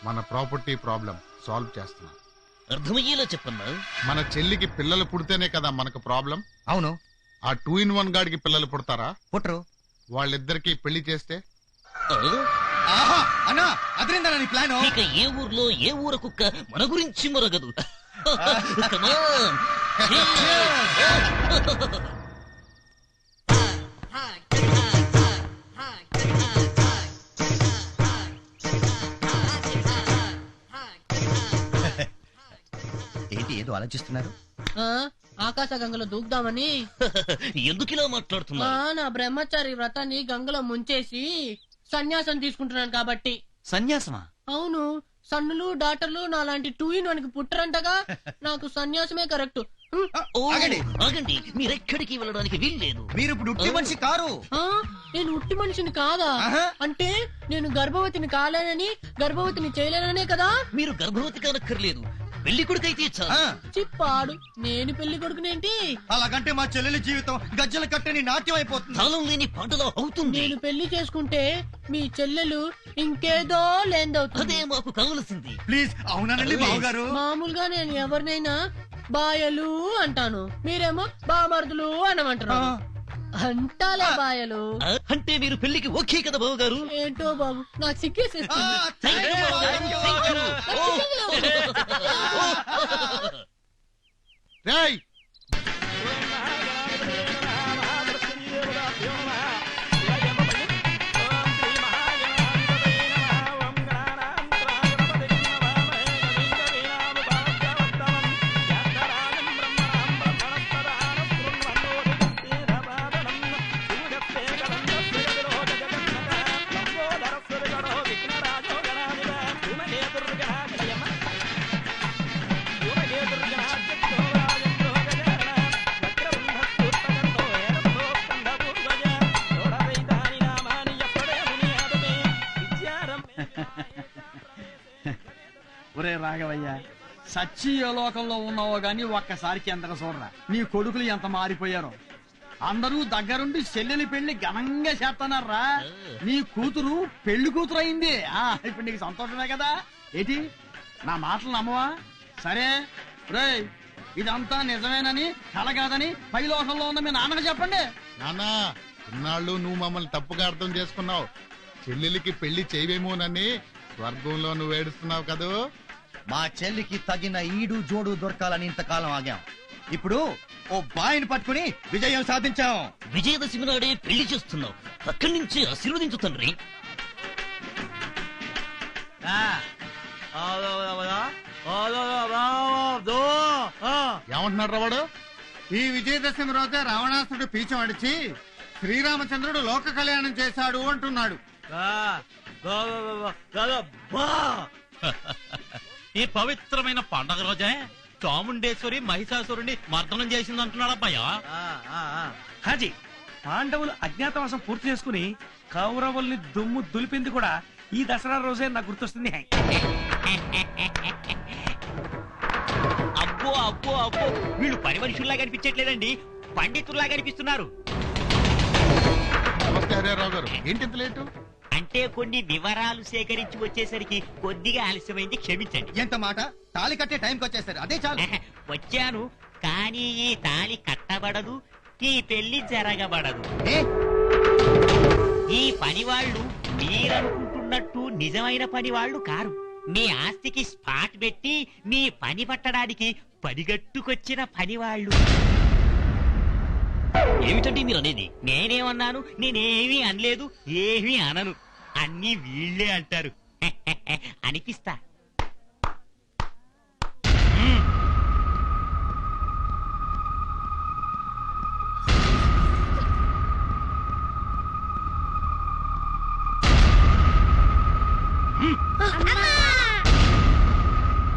మన ప్రాపర్టీ ప్రాబ్లం సాల్వ్ చేస్తున్నా. అర్థమయ్యేలా చెప్పన్నా. మన చెల్లికి పిల్లలు పుడితేనే కదా మనకు ప్రాబ్లం. అవును. ఆ 2 in 1 గాడికి పిల్లలు పుడతారా? పుట్టరు. వాళ్ళిద్దరికి పెళ్లి చేస్తే అన్నా అదిరిందా నీ ప్లాన్? ఇక ఏ ఊర్లో ఏ ఊర కుక్క మన గురించి మరగదు. Come on. ఏంటి ఏదో ఆలోచిస్తున్నారు? ఆకాశ గంగలో దూకుదామని. ఎందుకిలా మాట్లాడుతున్నా? నా బ్రహ్మచారి వ్రతాన్ని గంగలో ముంచేసి సన్యాసం తీసుకుంటున్నాను కాబట్టి. సన్యాసమా? అవును, సన్నులు డాక్టర్లు నాలాంటి 2 in 1 పుట్టరంటగా. నాకు సన్యాసమే కరెక్ట్. ఆగండి, మీరెక్కడికి వెళ్ళడానికి వీల్లేదు. మీరు ఇప్పుడు ఉట్టి మనిషి కారు. నేను ఉట్టి మనిషిని కాదా? అంటే నేను గర్భవతిని కాలేనని, గర్భవతిని చేయలేననే కదా? మీరు గర్భవతి కానక్కర్లేదు, పెళ్లి కొడుకైతే చాలు. చిప్పాడు, నేను పెళ్లి కొడుకునేంటి? అలాగంటే మా చెల్లెలి జీవితం గజ్జల కట్టని నాట్యం అయిపోతుంది. తాళం లేని పాటలో అవుతుంది. నేను పెళ్లి చేసుకుంటే మీ చెల్లెలు ఇంకేదో లేందవుతుంది. అదే మాకు కావలసింది. ప్లీజ్ అవునండి బావగారు. మామూలుగా నేను ఎవరినైనా బాయలు అంటాను, మీరేమో బామర్దులు అనమంటారు. అంటాలే బాయలు. అంటే మీరు పెళ్లికి ఓకే కదా బాబు గారు? ఏంటో బాబు నాకు సిగ్గేసేస్తుంది. రేయ్ ఒరే రాఘవయ్య, సచ్చి ఏ లోకంలో ఉన్నావో గాని ఒక్కసారికి ఎంతగా చూడరా నీ కొడుకులు ఎంత మారిపోయారో. అందరూ దగ్గరుండి చెల్లెలి పెళ్లి ఘనంగా చేస్తున్నారా. నీ కూతురు పెళ్లి కూతురు అయింది. ఇప్పుడు నీకు సంతోషమే కదా? ఏంటి నా మాటలు నమ్మవా? సరే రేయ్, ఇదంతా నిజమేనని కల కాదని పై లోకంలో ఉన్న మీ నాన్నకు చెప్పండి. నాన్నా, ఇన్నాళ్ళు నువ్వు మమ్మల్ని తప్పుగా అర్థం చేసుకున్నావు. చెల్లెలికి పెళ్లి చేయవేమోనని స్వర్గంలో నువ్వు ఏడుస్తున్నావు కదూ. మా చెల్లికి తగిన ఈడు జోడు దొరకాలని ఇంతకాలం ఆగాం. ఇప్పుడు ఓ బాయిని పట్టుకుని విజయం సాధించాం. విజయదశమి నాడే పెళ్లి చేస్తున్నావు. అక్కడి నుంచి ఆశీర్వదించు తండ్రి. ఏమంటున్నాడు వాడు? ఈ విజయదశమి రోజే రావణాసుడు పీచం అడిచి శ్రీరామచంద్రుడు లోక కళ్యాణం చేశాడు అంటున్నాడు. ఈ పవిత్రమైన పండగ రోజే చాముండేశ్వరి మహిషాసురుని మర్దనం చేసింది అంటున్నాడు అబ్బాయ. హాజీ, పాండవులు అజ్ఞాతవాసం పూర్తి చేసుకుని కౌరవుల్ని దుమ్ము దులిపింది కూడా ఈ దసరా రోజే నాకు గుర్తొస్తుంది. అబ్బో అబ్బో అబ్బో, వీళ్ళు పని మనుషుల్లా కనిపించట్లేదండి, పండితుల్లా కనిపిస్తున్నారు. నమస్తే హరిరావు గారు, ఏంటి ఇంత లేటు? అంటే కొన్ని వివరాలు సేకరించి వచ్చేసరికి కొద్దిగా ఆలస్యమైంది, క్షమించండి. ఎంత మాట, తాళి కట్టే టైంకి వచ్చేసారు, అదే చాలు. వచ్చాను, కానీ ఈ తాళి కట్టబడదు, ఈ పెళ్లి జరగబడదు. ఈ పనివాళ్లు మీరనుకుంటున్నట్టు నిజమైన పనివాళ్లు కారు. మీ ఆస్తికి స్పాట్ పెట్టి మీ పని పట్టడానికి పనిగట్టుకొచ్చిన పనివాళ్లు. ఏమిటండి మీరు అనేది? నేనేమన్నాను? నేనేమీ అనలేదు, ఏమీ అనను, అన్నీ వీళ్లే అంటారు. అనిపిస్తా.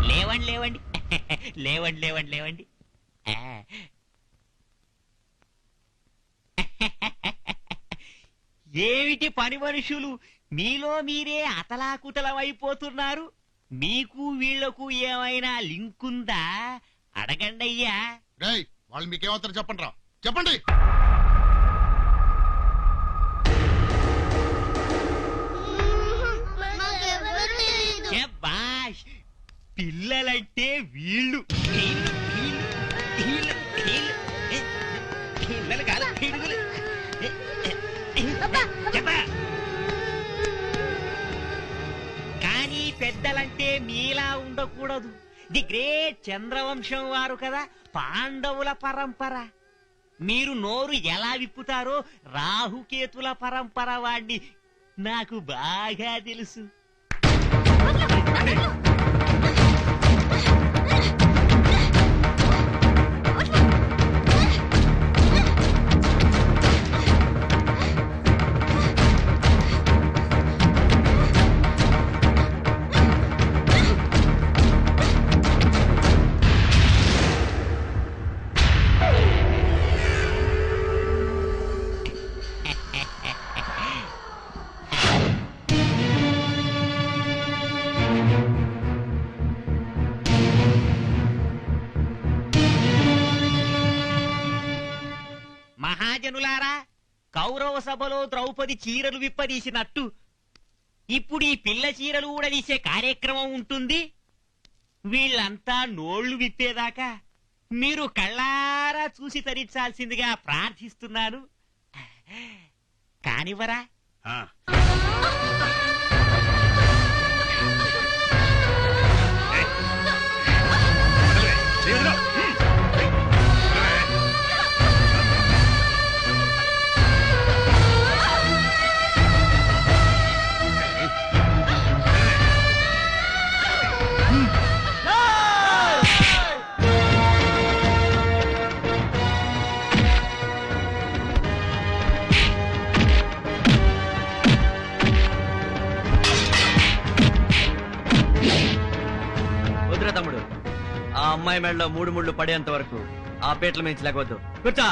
లేవండి లేవండి లేవండి లేవండి లేవండి. ఏమిటి పని మనుషులు, మీలో మీరే అతలాకుతలమైపోతున్నారు? మీకు వీళ్లకు ఏమైనా లింక్ ఉందా? అడగండి అయ్యా. రేయ్, వాళ్ళు మీకేమవుతారు చెప్పండి రా, చెప్పండి. శభాష్, పిల్లలంటే వీళ్ళు. వీళ్ళు వీళ్ళు వీళ్ళు వీళ్ళు పిల్లలు కాదు, పిడుగులు. కానీ పెద్దలంటే మీలా ఉండకూడదు. ది గ్రేట్ చంద్రవంశం వారు కదా, పాండవుల పరంపర. మీరు నోరు ఎలా విప్పుతారో రాహుకేతుల పరంపర వాడిని నాకు బాగా తెలుసు. మహాజనులారా, కౌరవ సభలో ద్రౌపది చీరలు విప్పదీసినట్టు ఇప్పుడు ఈ పిల్ల చీరలు ఊడదీసే కార్యక్రమం ఉంటుంది. వీళ్ళంతా నోళ్లు విప్పేదాకా మీరు కళ్ళారా చూసి తరించాల్సిందిగా ప్రార్థిస్తున్నాను. కానివరా? వద్దురా తమ్ముడు, ఆ అమ్మాయి మెడలో 3 ముళ్ళు పడేంత వరకు ఆ పేట్ల మించి లేకపోద్దు. కూర్చో.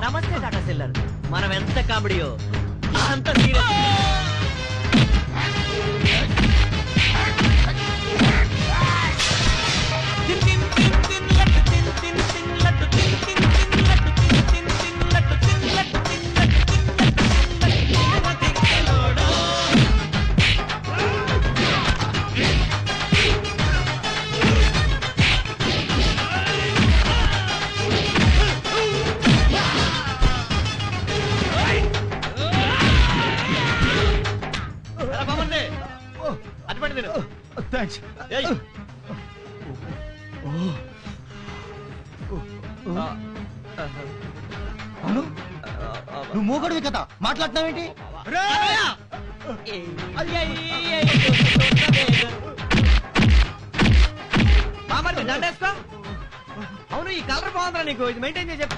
నమస్తే టాటా సెల్లర్. మనం ఎంత కామెడీయో అంత సీరియస్. థ్యాంక్స్. అవును, నువ్వు మూగడివి కదా, మాట్లాడుతున్నావేంటి? దండేసుకో. అవును, ఈ కలర్ బాగుందిరా నీకు, ఇది మెయింటైన్ చేసి చెప్పు.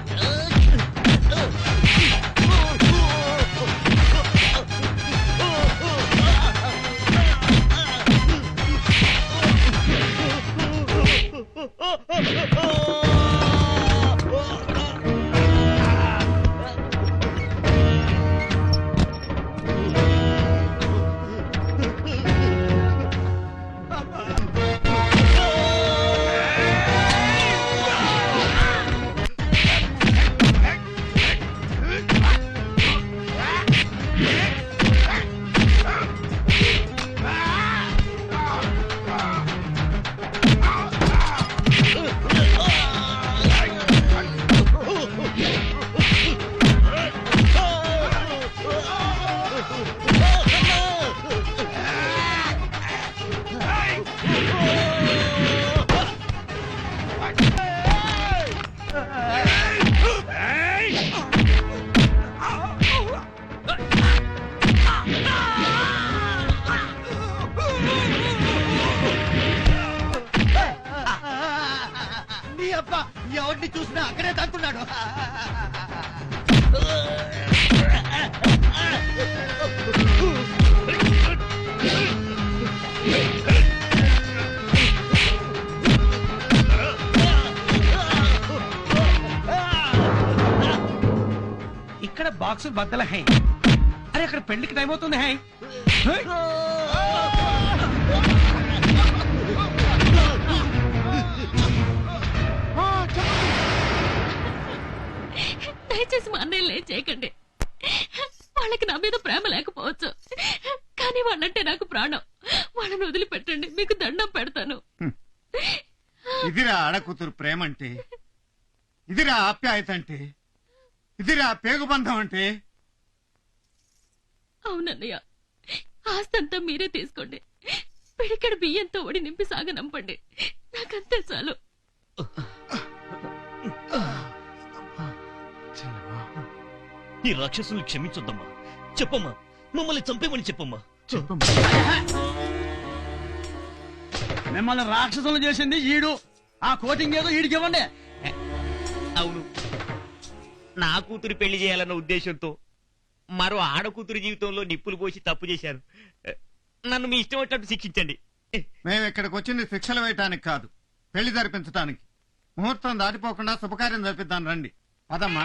ఎవరిని చూసినా అక్కడే తంటున్నాడు. ఇక్కడ బాక్సులు బద్దల హై. అరే అక్కడ పెళ్లికి టైం అవుతుంది హై. దయచేసి మా అన్నయ్య లేట్ చేయకండి. వాళ్ళకి నా మీద ప్రేమ లేకపోవచ్చు, కానీ వాళ్ళంటే నాకు ప్రాణం. వాళ్ళని వదిలిపెట్టండి, మీకు దండం పెడతాను. ఇదిరా ఆడకూతురు ప్రేమ అంటే, ఇదిరా ఆప్యాయత అంటే, ఇదిరా పేగుబంధం అంటే. అవునన్నయ్య, ఆస్తంతా మీరే తీసుకోండి, పిడికెడు బియ్యంతో ఒడి నింపి సాగనంపండి, నాకంతే చాలు. ఈ రాక్షసుని క్షమించొద్దమ్మా. చెప్పమ్మా, మమ్మల్ని చంపేమని చెప్పమ్మా. మిమ్మల్ని రాక్షసులు చేసింది ఈడు. ఆ కోటింగ్ ఏదో ఈడికి ఇవ్వండి. అవును, నా కూతురు పెళ్లి చేయాలన్న ఉద్దేశంతో మరో ఆడకూతురు జీవితంలో నిప్పులు పోసి తప్పు చేశారు. నన్ను మీ ఇష్టం వచ్చినట్టు శిక్షించండి. మేము ఇక్కడికి వచ్చింది శిక్షలు వేయటానికి కాదు, పెళ్లి జరిపించటానికి. ముహూర్తం దాటిపోకుండా శుభకార్యం జరిపిద్దాం రండి. పదమ్మా.